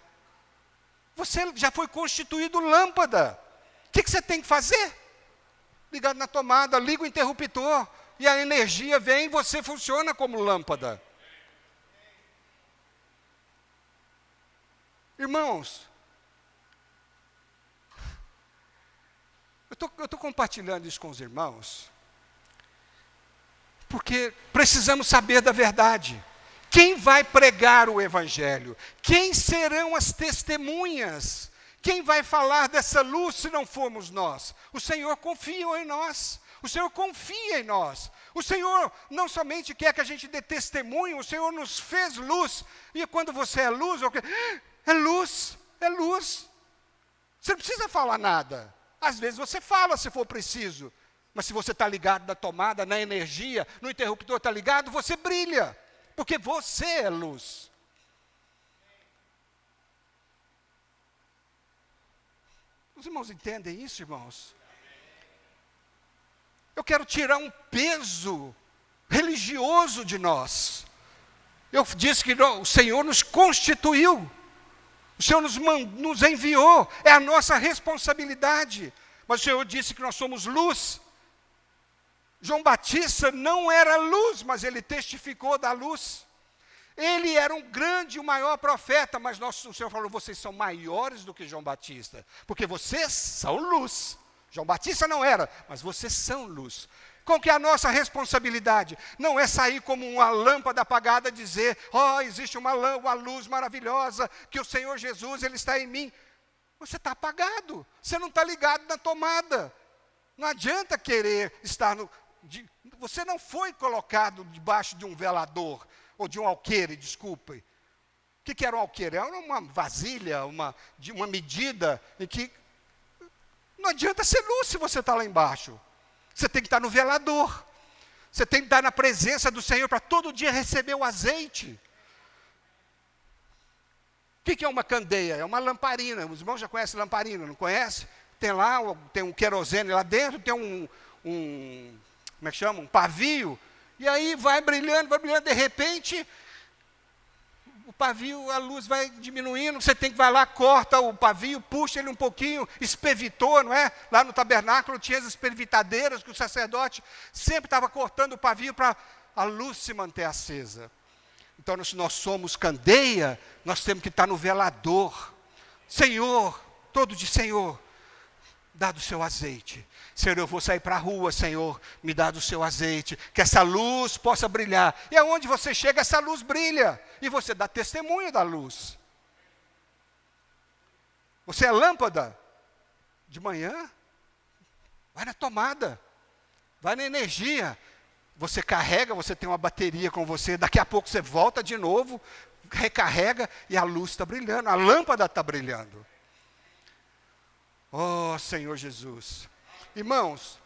Você já foi constituído lâmpada. O que você tem que fazer? Ligado na tomada, liga o interruptor, e a energia vem e você funciona como lâmpada. Irmãos, eu estou compartilhando isso com os irmãos, porque precisamos saber da verdade. Quem vai pregar o Evangelho? Quem serão as testemunhas? Quem vai falar dessa luz se não formos nós? O Senhor confia em nós. O Senhor confia em nós. O Senhor não somente quer que a gente dê testemunho, o Senhor nos fez luz. E quando você é luz, é luz, é luz. Você não precisa falar nada. Às vezes você fala se for preciso. Mas se você está ligado na tomada, na energia, no interruptor está ligado, você brilha. Porque você é luz. Os irmãos entendem isso, irmãos? Eu quero tirar um peso religioso de nós. Eu disse que o Senhor nos constituiu. O Senhor nos enviou. É a nossa responsabilidade. Mas o Senhor disse que nós somos luz. João Batista não era luz, mas ele testificou da luz. Ele era um grande, o maior profeta, mas o Senhor falou, vocês são maiores do que João Batista, porque vocês são luz. João Batista não era, mas vocês são luz. Qual que é a nossa responsabilidade? Não é sair como uma lâmpada apagada e dizer, existe uma luz maravilhosa, que o Senhor Jesus, Ele está em mim. Você está apagado, você não está ligado na tomada. Não adianta querer estar você não foi colocado debaixo de um velador, ou de um alqueire, desculpe. O que era um alqueire? Era uma vasilha, de uma medida em que não adianta ser luz se você está lá embaixo. Você tem que estar no velador. Você tem que estar na presença do Senhor para todo dia receber o azeite. O que é uma candeia? É uma lamparina. Os irmãos já conhecem lamparina, não conhecem? Tem lá, tem um querosene lá dentro, tem como é que chama? Um pavio. E aí vai brilhando, de repente, o pavio, a luz vai diminuindo, você tem que vai lá, corta o pavio, puxa ele um pouquinho, espevitou, não é? Lá no tabernáculo tinha as espevitadeiras, que o sacerdote sempre estava cortando o pavio para a luz se manter acesa. Então, se nós somos candeia, nós temos que estar no velador. Senhor, todo dia, Senhor, dá do seu azeite. Senhor, eu vou sair para a rua, Senhor, me dá do seu azeite, que essa luz possa brilhar. E aonde você chega, essa luz brilha. E você dá testemunho da luz. Você é lâmpada? De manhã, vai na tomada, vai na energia. Você carrega, você tem uma bateria com você, daqui a pouco você volta de novo, recarrega e a luz está brilhando, a lâmpada está brilhando. Oh, Senhor Jesus. Irmãos,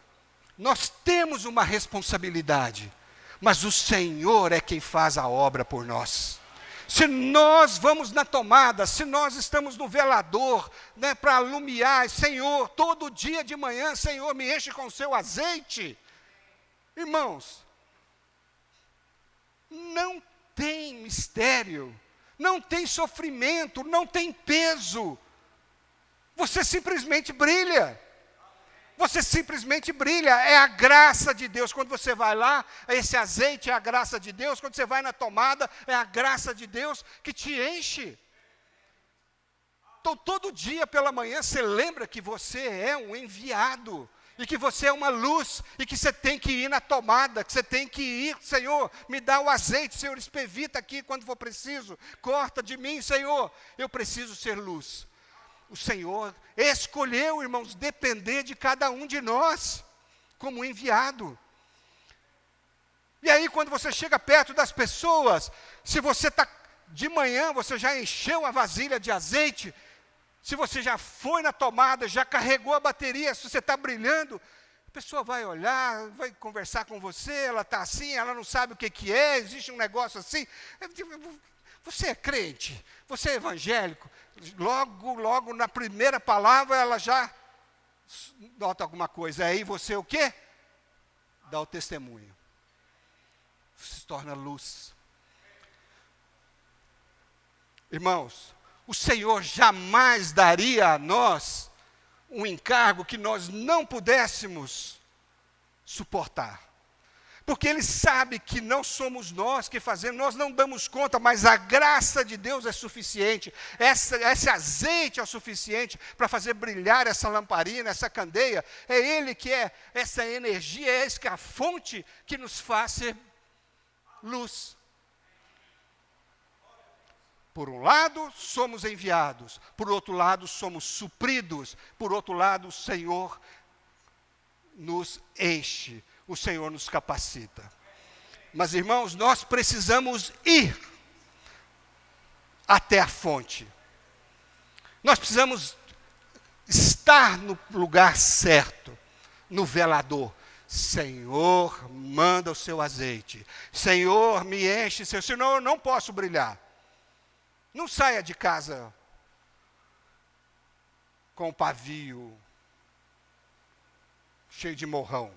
nós temos uma responsabilidade, mas o Senhor é quem faz a obra por nós. Se nós vamos na tomada, se nós estamos no velador, né, para alumiar, Senhor, todo dia de manhã, Senhor, me enche com o seu azeite. Irmãos, não tem mistério, não tem sofrimento, não tem peso. Você simplesmente brilha. Você simplesmente brilha, é a graça de Deus. Quando você vai lá, esse azeite é a graça de Deus. Quando você vai na tomada, é a graça de Deus que te enche. Então, todo dia pela manhã, você lembra que você é um enviado. E que você é uma luz, e que você tem que ir na tomada, que você tem que ir, Senhor, me dá o azeite, Senhor, espevita aqui quando for preciso. Corta de mim, Senhor, eu preciso ser luz. O Senhor escolheu, irmãos, depender de cada um de nós, como enviado. E aí, quando você chega perto das pessoas, se você está de manhã, você já encheu a vasilha de azeite, se você já foi na tomada, já carregou a bateria, se você está brilhando, a pessoa vai olhar, vai conversar com você, ela está assim, ela não sabe o que é, existe um negócio assim. Você é crente, você é evangélico. Logo na primeira palavra, ela já nota alguma coisa. Aí você o quê? Dá o testemunho. Você se torna luz. Irmãos, o Senhor jamais daria a nós um encargo que nós não pudéssemos suportar. Porque Ele sabe que não somos nós que fazemos, nós não damos conta, mas a graça de Deus é suficiente. Esse azeite é o suficiente para fazer brilhar essa lamparina, essa candeia. É Ele que é essa energia, é esse que é a fonte que nos faz ser luz. Por um lado, somos enviados. Por outro lado, somos supridos. Por outro lado, o Senhor nos enche. O Senhor nos capacita. Mas, irmãos, nós precisamos ir até a fonte. Nós precisamos estar no lugar certo, no velador. Senhor, manda o seu azeite. Senhor, me enche, senão eu não posso brilhar. Não saia de casa com o pavio cheio de morrão.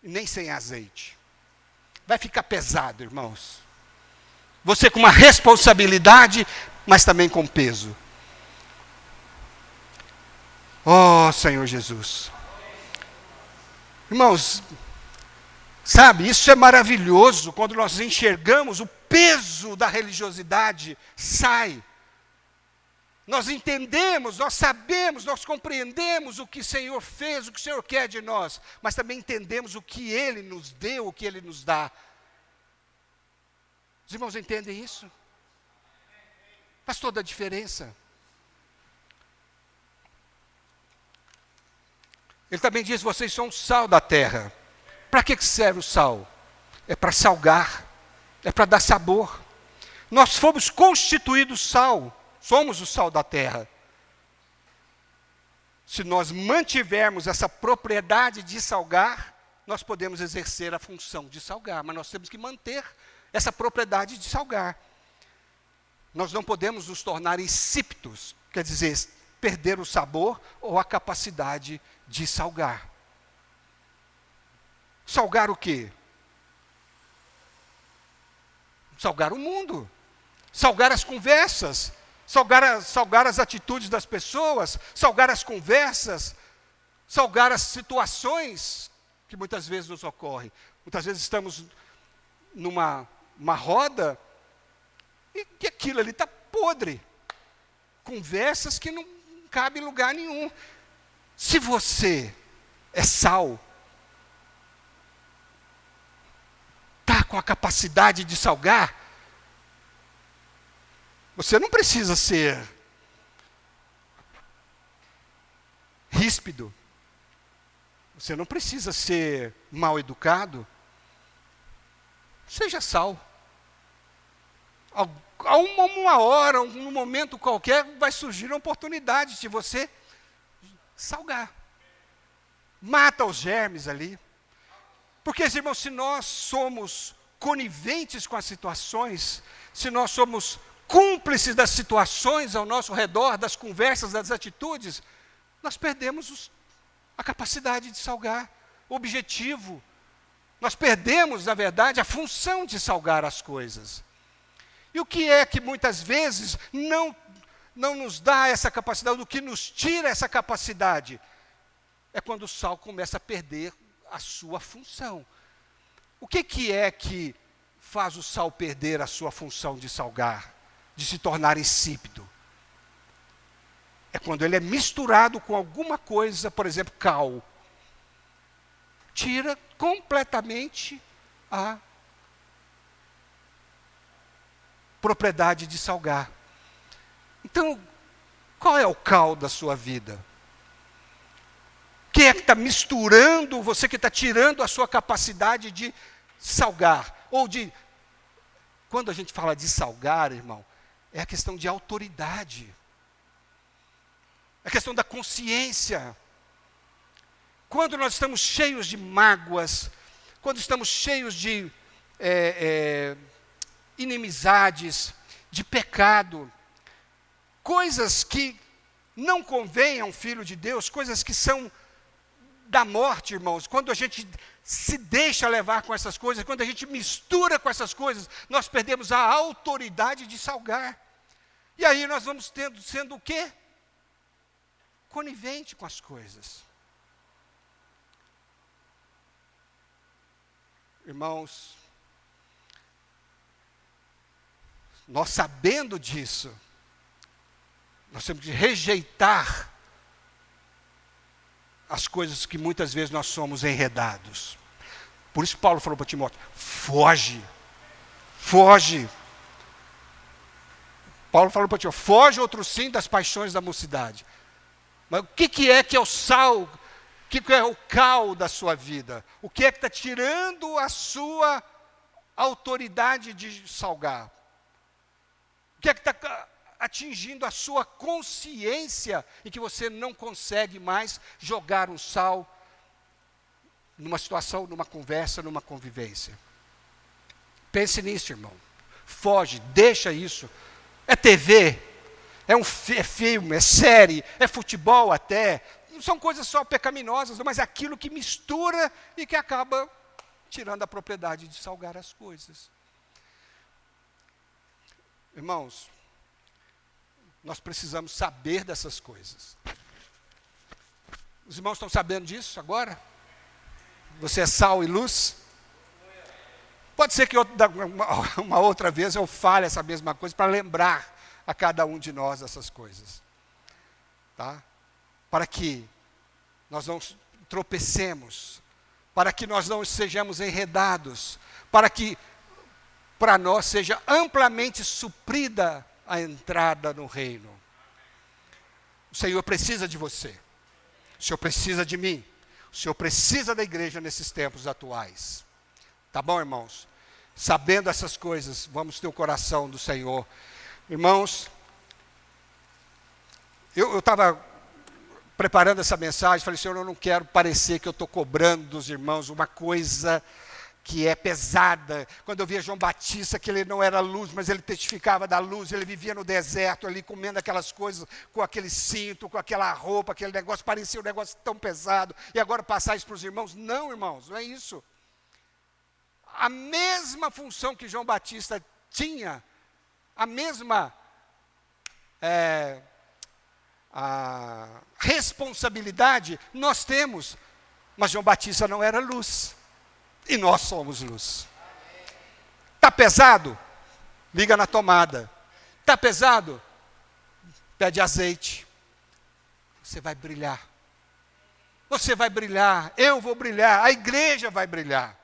E nem sem azeite. Vai ficar pesado, irmãos. Você com uma responsabilidade, mas também com peso. Oh, Senhor Jesus. Irmãos, sabe, isso é maravilhoso quando nós enxergamos o peso da religiosidade sai. Nós entendemos, nós sabemos, nós compreendemos o que o Senhor fez, o que o Senhor quer de nós, mas também entendemos o que Ele nos deu, o que Ele nos dá. Os irmãos entendem isso? Faz toda a diferença. Ele também diz, vocês são o sal da terra. Para que serve o sal? É para salgar, é para dar sabor. Nós fomos constituídos sal, somos o sal da terra. Se nós mantivermos essa propriedade de salgar, nós podemos exercer a função de salgar, mas nós temos que manter essa propriedade de salgar. Nós não podemos nos tornar insípidos, quer dizer, perder o sabor ou a capacidade de salgar. Salgar o quê? Salgar o mundo, salgar as conversas, salgar as atitudes das pessoas, salgar as conversas, salgar as situações que muitas vezes nos ocorrem. Muitas vezes estamos numa roda e que aquilo ali está podre. Conversas que não cabem em lugar nenhum. Se você é sal, está com a capacidade de salgar, você não precisa ser ríspido, você não precisa ser mal educado, seja sal. A uma hora, num momento qualquer, vai surgir uma oportunidade de você salgar. Mata os germes ali. Porque, irmãos, se nós somos coniventes com as situações, se nós somos cúmplices das situações ao nosso redor, das conversas, das atitudes, nós perdemos a capacidade de salgar, o objetivo. Nós perdemos, na verdade, a função de salgar as coisas. E o que é que muitas vezes não nos dá essa capacidade, o que nos tira essa capacidade? É quando o sal começa a perder a sua função. O que é que faz o sal perder a sua função de salgar, de se tornar insípido? É quando ele é misturado com alguma coisa, por exemplo, cal. Tira completamente a propriedade de salgar. Então, qual é o cal da sua vida? Quem é que está misturando, você que está tirando a sua capacidade de salgar? Ou de, quando a gente fala de salgar, irmão, é a questão de autoridade. É a questão da consciência. Quando nós estamos cheios de mágoas, quando estamos cheios de inimizades, de pecado, coisas que não convêm a um filho de Deus, coisas que são da morte, irmãos. Quando a gente se deixa levar com essas coisas, quando a gente mistura com essas coisas, nós perdemos a autoridade de salgar. E aí nós vamos sendo o quê? Conivente com as coisas. Irmãos, nós sabendo disso, nós temos que rejeitar as coisas que muitas vezes nós somos enredados. Por isso Paulo falou para Timóteo, foge. Paulo falou para Timóteo, foge outro sim das paixões da mocidade. Mas o que é o sal? O que é o cal da sua vida? O que é que está tirando a sua autoridade de salgar? O que é que está atingindo a sua consciência e que você não consegue mais jogar um sal numa situação, numa conversa, numa convivência? Pense nisso, irmão. Foge, deixa isso. É TV, é filme, é série, é futebol até. Não são coisas só pecaminosas, mas é aquilo que mistura e que acaba tirando a propriedade de salgar as coisas. Irmãos, nós precisamos saber dessas coisas. Os irmãos estão sabendo disso agora? Você é sal e luz? Pode ser que uma outra vez eu fale essa mesma coisa para lembrar a cada um de nós essas coisas. Tá? Para que nós não tropecemos, para que nós não sejamos enredados, para que para nós seja amplamente suprida a entrada no reino. O Senhor precisa de você, o Senhor precisa de mim, o Senhor precisa da igreja nesses tempos atuais. Tá bom, irmãos? Sabendo essas coisas, vamos ter o coração do Senhor. Irmãos, eu estava preparando essa mensagem, falei, Senhor, eu não quero parecer que eu estou cobrando dos irmãos uma coisa que é pesada. Quando eu via João Batista, que ele não era luz, mas ele testificava da luz, ele vivia no deserto ali, comendo aquelas coisas, com aquele cinto, com aquela roupa, aquele negócio, parecia um negócio tão pesado, e agora passar isso para os irmãos? Não, irmãos, não é isso. A mesma função que João Batista tinha, a mesma a responsabilidade nós temos, mas João Batista não era luz, e nós somos luz. Está pesado? Liga na tomada. Está pesado? Pede azeite. Você vai brilhar. Você vai brilhar, eu vou brilhar, a igreja vai brilhar.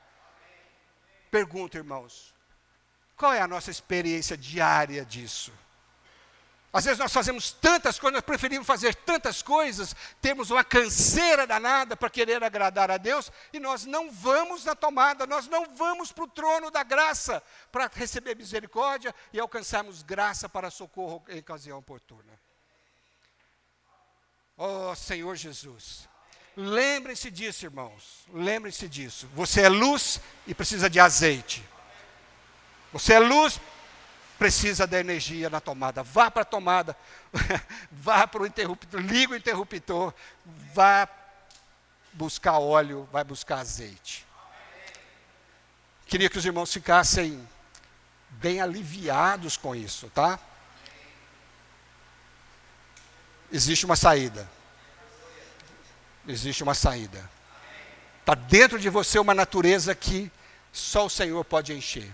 Pergunta, irmãos, qual é a nossa experiência diária disso? Às vezes nós fazemos tantas coisas, nós preferimos fazer tantas coisas, temos uma canseira danada para querer agradar a Deus, e nós não vamos na tomada, nós não vamos para o trono da graça, para receber misericórdia e alcançarmos graça para socorro em ocasião oportuna. Oh, Senhor Jesus, lembrem-se disso, irmãos, lembrem-se disso. Você é luz e precisa de azeite. Você é luz, precisa da energia na tomada. Vá para a tomada, vá para o interruptor, liga o interruptor, vá buscar óleo, vai buscar azeite. Queria que os irmãos ficassem bem aliviados com isso, tá? Existe uma saída. Existe uma saída. Está dentro de você uma natureza que só o Senhor pode encher.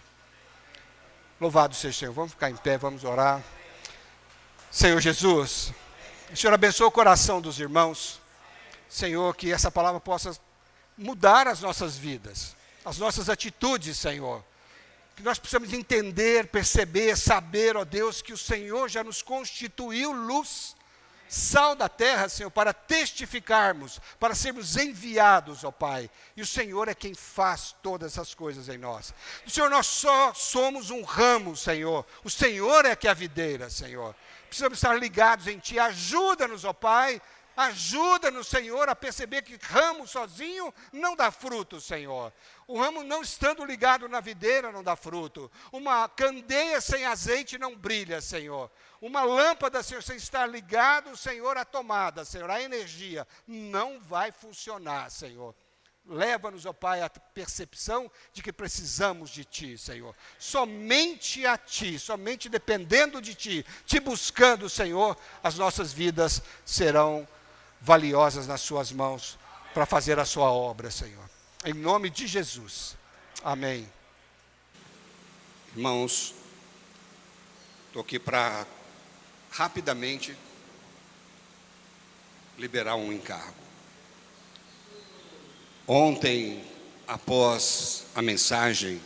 Louvado seja o Senhor. Vamos ficar em pé, vamos orar. Senhor Jesus, o Senhor abençoe o coração dos irmãos. Senhor, que essa palavra possa mudar as nossas vidas, as nossas atitudes, Senhor. Que nós precisamos entender, perceber, saber, ó Deus, que o Senhor já nos constituiu luz, sal da terra, Senhor, para testificarmos, para sermos enviados, ó Pai. E o Senhor é quem faz todas essas coisas em nós. O Senhor, nós só somos um ramo, Senhor. O Senhor é que é a videira, Senhor. Precisamos estar ligados em Ti. Ajuda-nos, ó Pai. Ajuda-nos, Senhor, a perceber que ramo sozinho não dá fruto, Senhor. O ramo não estando ligado na videira não dá fruto. Uma candeia sem azeite não brilha, Senhor. Uma lâmpada, Senhor, sem estar ligado, Senhor, à tomada, Senhor, à energia, não vai funcionar, Senhor. Leva-nos, ó Pai, à percepção de que precisamos de Ti, Senhor. Somente a Ti, somente dependendo de Ti, Te buscando, Senhor, as nossas vidas serão valiosas nas Suas mãos para fazer a Sua obra, Senhor. Em nome de Jesus. Amém. Irmãos, estou aqui para rapidamente liberar um encargo. Ontem, após a mensagem,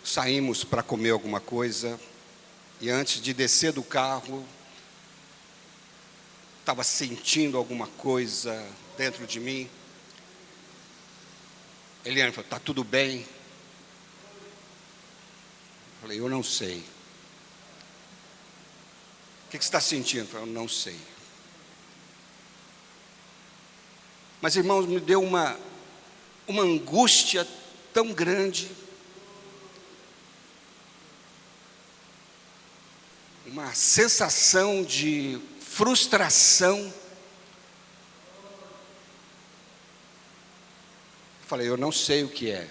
saímos para comer alguma coisa, e antes de descer do carro, estava sentindo alguma coisa dentro de mim. Eliane falou, está tudo bem? Eu falei, eu não sei. O que você está sentindo? Eu falei, eu não sei. Mas, irmãos, me deu uma angústia tão grande, uma sensação de frustração. Falei, eu não sei o que é.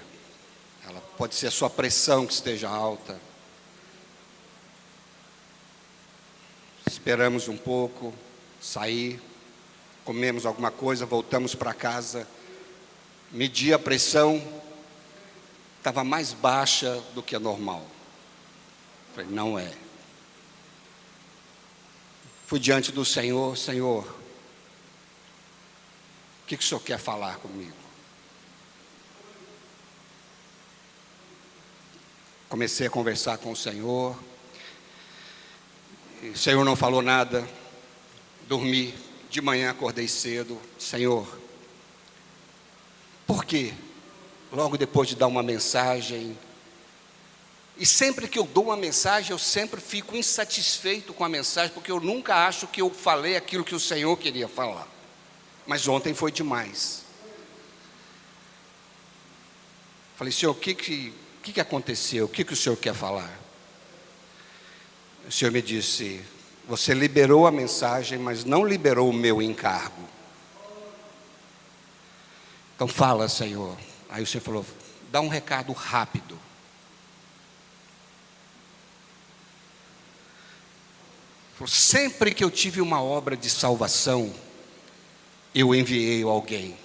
Ela pode ser a sua pressão que esteja alta. Esperamos um pouco, sair, comemos alguma coisa, voltamos para casa. Medi a pressão, estava mais baixa do que a normal. Falei, não é. Fui diante do Senhor, Senhor, o que o Senhor quer falar comigo? Comecei a conversar com o Senhor. O Senhor não falou nada. Dormi. De manhã acordei cedo. Senhor, por quê? Logo depois de dar uma mensagem. E sempre que eu dou uma mensagem, eu sempre fico insatisfeito com a mensagem, porque eu nunca acho que eu falei aquilo que o Senhor queria falar. Mas ontem foi demais. Falei, Senhor, o que aconteceu? O que o Senhor quer falar? O Senhor me disse, você liberou a mensagem, mas não liberou o meu encargo. Então fala, Senhor. Aí o Senhor falou, dá um recado rápido. Falou, sempre que eu tive uma obra de salvação, eu enviei alguém.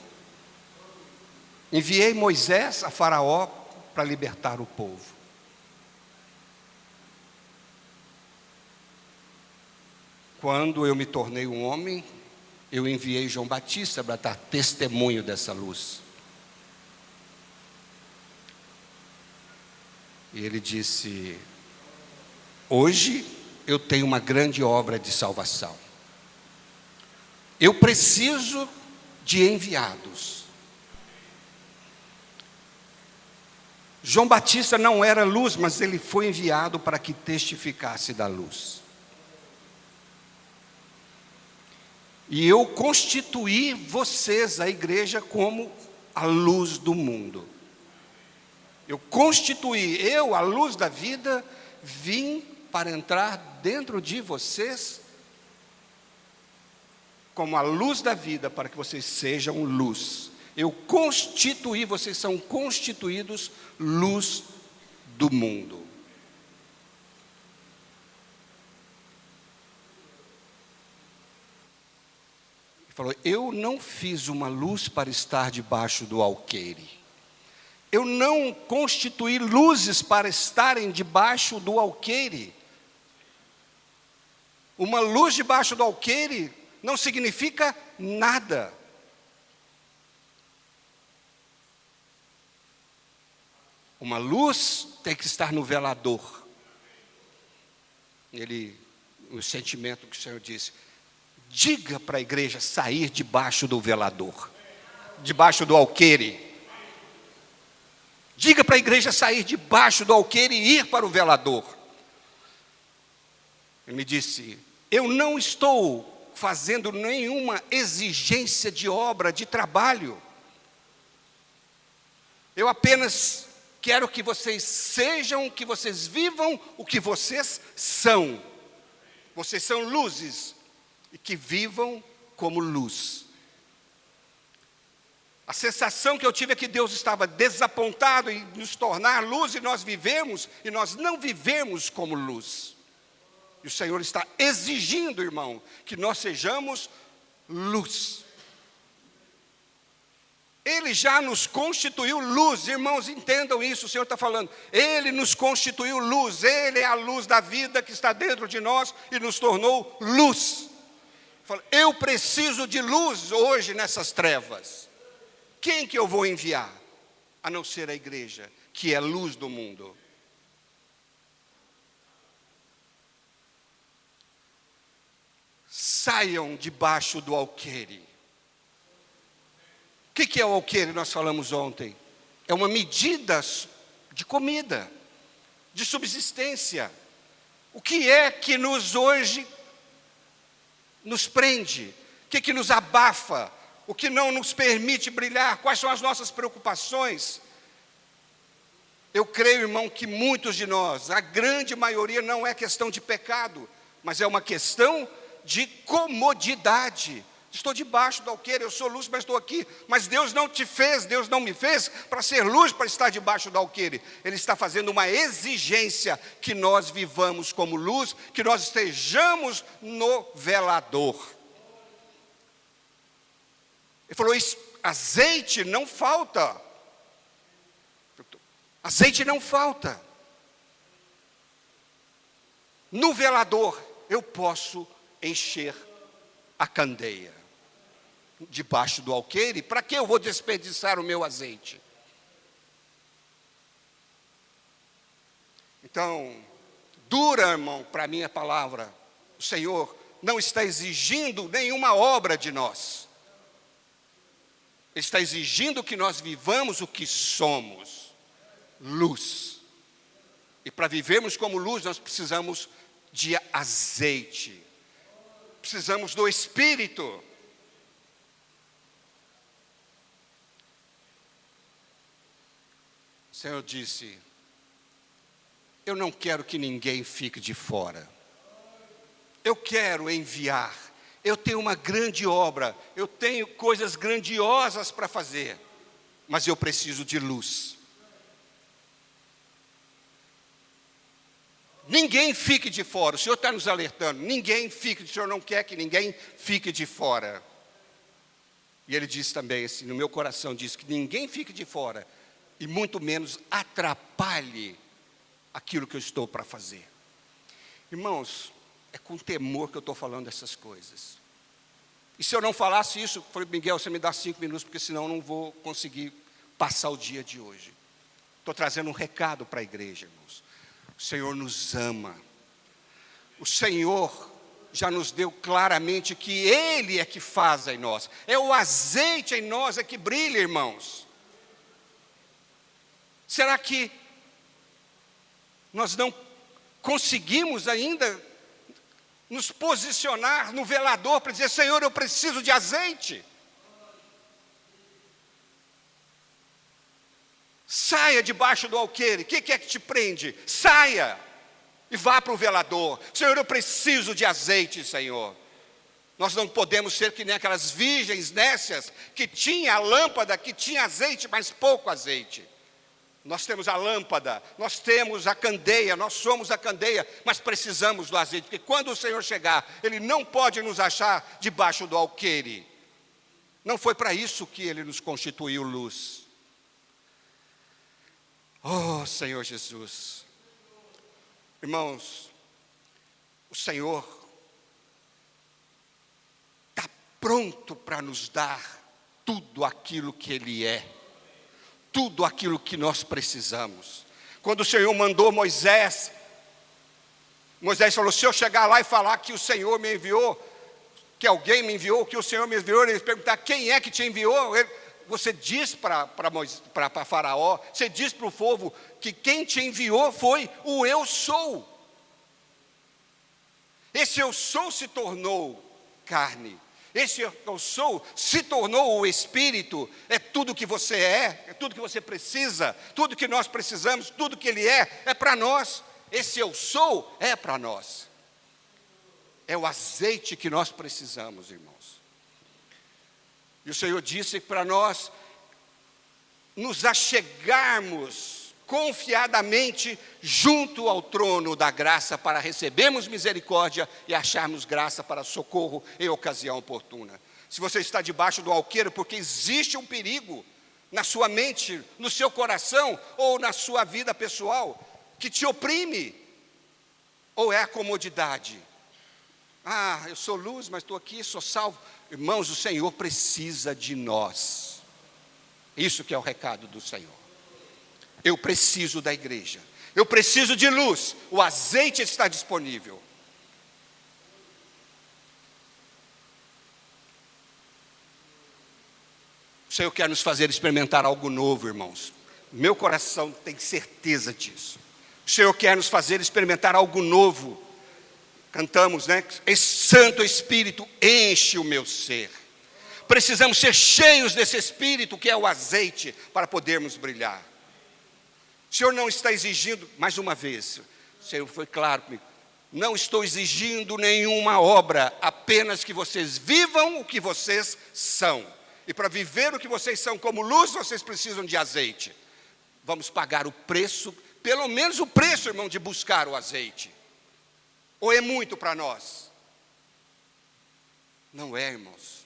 Enviei Moisés a Faraó para libertar o povo. Quando eu me tornei um homem, eu enviei João Batista para dar testemunho dessa luz. E ele disse, hoje eu tenho uma grande obra de salvação. Eu preciso de enviados. João Batista não era luz, mas ele foi enviado para que testificasse da luz. E eu constituí vocês, a igreja, como a luz do mundo. Eu constituí, eu, a luz da vida, vim para entrar dentro de vocês como a luz da vida, para que vocês sejam luz. Eu constituí, vocês são constituídos luz do mundo. Ele falou, eu não fiz uma luz para estar debaixo do alqueire. Eu não constituí luzes para estarem debaixo do alqueire. Uma luz debaixo do alqueire não significa nada. Uma luz tem que estar no velador. O sentimento que o Senhor disse, diga para a igreja sair debaixo do velador, debaixo do alqueire. Diga para a igreja sair debaixo do alqueire e ir para o velador. Ele me disse, eu não estou fazendo nenhuma exigência de obra, de trabalho. Eu apenas quero que vocês sejam, que vocês vivam o que vocês são. Vocês são luzes e que vivam como luz. A sensação que eu tive é que Deus estava desapontado em nos tornar luz, e nós vivemos, e nós não vivemos como luz. E o Senhor está exigindo, irmão, que nós sejamos luz. Ele já nos constituiu luz, irmãos, entendam isso, o Senhor está falando. Ele nos constituiu luz, Ele é a luz da vida que está dentro de nós e nos tornou luz. Eu preciso de luz hoje nessas trevas. Quem que eu vou enviar? A não ser a igreja, que é luz do mundo. Saiam debaixo do alqueire. O que é o alqueire? Nós falamos ontem. É uma medida de comida, de subsistência. O que é que hoje nos prende? O que nos abafa? O que não nos permite brilhar? Quais são as nossas preocupações? Eu creio, irmão, que muitos de nós, a grande maioria, não é questão de pecado, mas é uma questão de comodidade. Estou debaixo do alqueire, eu sou luz, mas estou aqui. Mas Deus não te fez, Deus não me fez para ser luz, para estar debaixo do alqueire. Ele está fazendo uma exigência que nós vivamos como luz, que nós estejamos no velador. Ele falou, azeite não falta. Azeite não falta. No velador, eu posso encher a candeia. Debaixo do alqueire, para que eu vou desperdiçar o meu azeite? Então, dura, irmão, para mim a palavra. O Senhor não está exigindo nenhuma obra de nós. Ele está exigindo que nós vivamos o que somos. Luz. E para vivermos como luz, nós precisamos de azeite. Precisamos do Espírito. O Senhor disse: eu não quero que ninguém fique de fora. Eu quero enviar. Eu tenho uma grande obra. Eu tenho coisas grandiosas para fazer. Mas eu preciso de luz. Ninguém fique de fora. O Senhor está nos alertando. Ninguém fique. O Senhor não quer que ninguém fique de fora. E Ele diz também, assim, no meu coração, diz que ninguém fique de fora. E muito menos atrapalhe aquilo que eu estou para fazer. Irmãos, é com temor que eu estou falando essas coisas. E se eu não falasse isso, eu falei: Miguel, você me dá 5 minutos, porque senão eu não vou conseguir passar o dia de hoje. Estou trazendo um recado para a igreja, irmãos. O Senhor nos ama. O Senhor já nos deu claramente que Ele é que faz em nós. É o azeite em nós é que brilha, irmãos. Será que nós não conseguimos ainda nos posicionar no velador para dizer: Senhor, eu preciso de azeite? Saia debaixo do alqueire. O que é que te prende? Saia e vá para o velador. Senhor, eu preciso de azeite, Senhor. Nós não podemos ser que nem aquelas virgens nécias que tinha a lâmpada, que tinha azeite, mas pouco azeite. Nós temos a lâmpada, nós temos a candeia, nós somos a candeia, mas precisamos do azeite, porque quando o Senhor chegar, Ele não pode nos achar debaixo do alqueire. Não foi para isso que Ele nos constituiu luz. Oh, Senhor Jesus. Irmãos, o Senhor está pronto para nos dar tudo aquilo que Ele é. Tudo aquilo que nós precisamos. Quando o Senhor mandou Moisés falou: se eu chegar lá e falar que o Senhor me enviou, que alguém me enviou, que o Senhor me enviou, ele perguntar: quem é que te enviou? Você diz para Faraó, você diz para o povo que quem te enviou foi o Eu Sou. Esse Eu Sou se tornou carne. Esse Eu Sou se tornou o Espírito. É tudo que você é tudo que você precisa, tudo que nós precisamos, tudo que Ele é para nós. Esse Eu Sou é para nós. É o azeite que nós precisamos, irmãos. E o Senhor disse para nós nos achegarmos confiadamente junto ao trono da graça para recebermos misericórdia e acharmos graça para socorro em ocasião oportuna. Se você está debaixo do alqueire, porque existe um perigo na sua mente, no seu coração ou na sua vida pessoal que te oprime, ou é a comodidade? Ah, eu sou luz, mas estou aqui, sou salvo. Irmãos, o Senhor precisa de nós. Isso que é o recado do Senhor. Eu preciso da igreja. Eu preciso de luz. O azeite está disponível. O Senhor quer nos fazer experimentar algo novo, irmãos. Meu coração tem certeza disso. O Senhor quer nos fazer experimentar algo novo. Cantamos, né? Esse Santo Espírito enche o meu ser. Precisamos ser cheios desse Espírito que é o azeite para podermos brilhar. O Senhor não está exigindo, mais uma vez, o Senhor foi claro comigo, não estou exigindo nenhuma obra, apenas que vocês vivam o que vocês são. E para viver o que vocês são como luz, vocês precisam de azeite. Vamos pagar o preço, pelo menos o preço, irmão, de buscar o azeite. Ou é muito para nós? Não é, irmãos.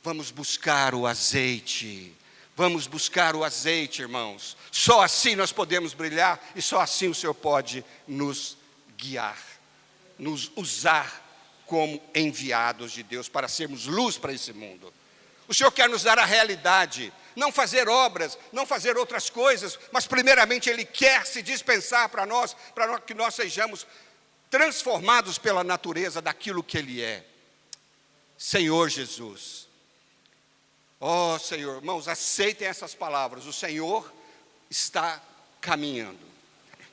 Vamos buscar o azeite. Vamos buscar o azeite, irmãos. Só assim nós podemos brilhar e só assim o Senhor pode nos guiar, nos usar como enviados de Deus para sermos luz para esse mundo. O Senhor quer nos dar a realidade, não fazer obras, não fazer outras coisas, mas primeiramente Ele quer se dispensar para que nós sejamos transformados pela natureza daquilo que Ele é. Senhor Jesus. Ó Senhor, irmãos, aceitem essas palavras. O Senhor está caminhando.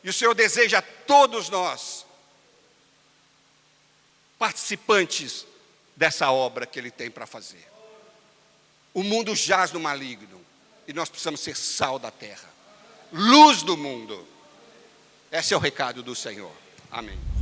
E o Senhor deseja a todos nós participantes dessa obra que Ele tem para fazer. O mundo jaz no maligno e nós precisamos ser sal da terra, luz do mundo. Esse é o recado do Senhor. Amém.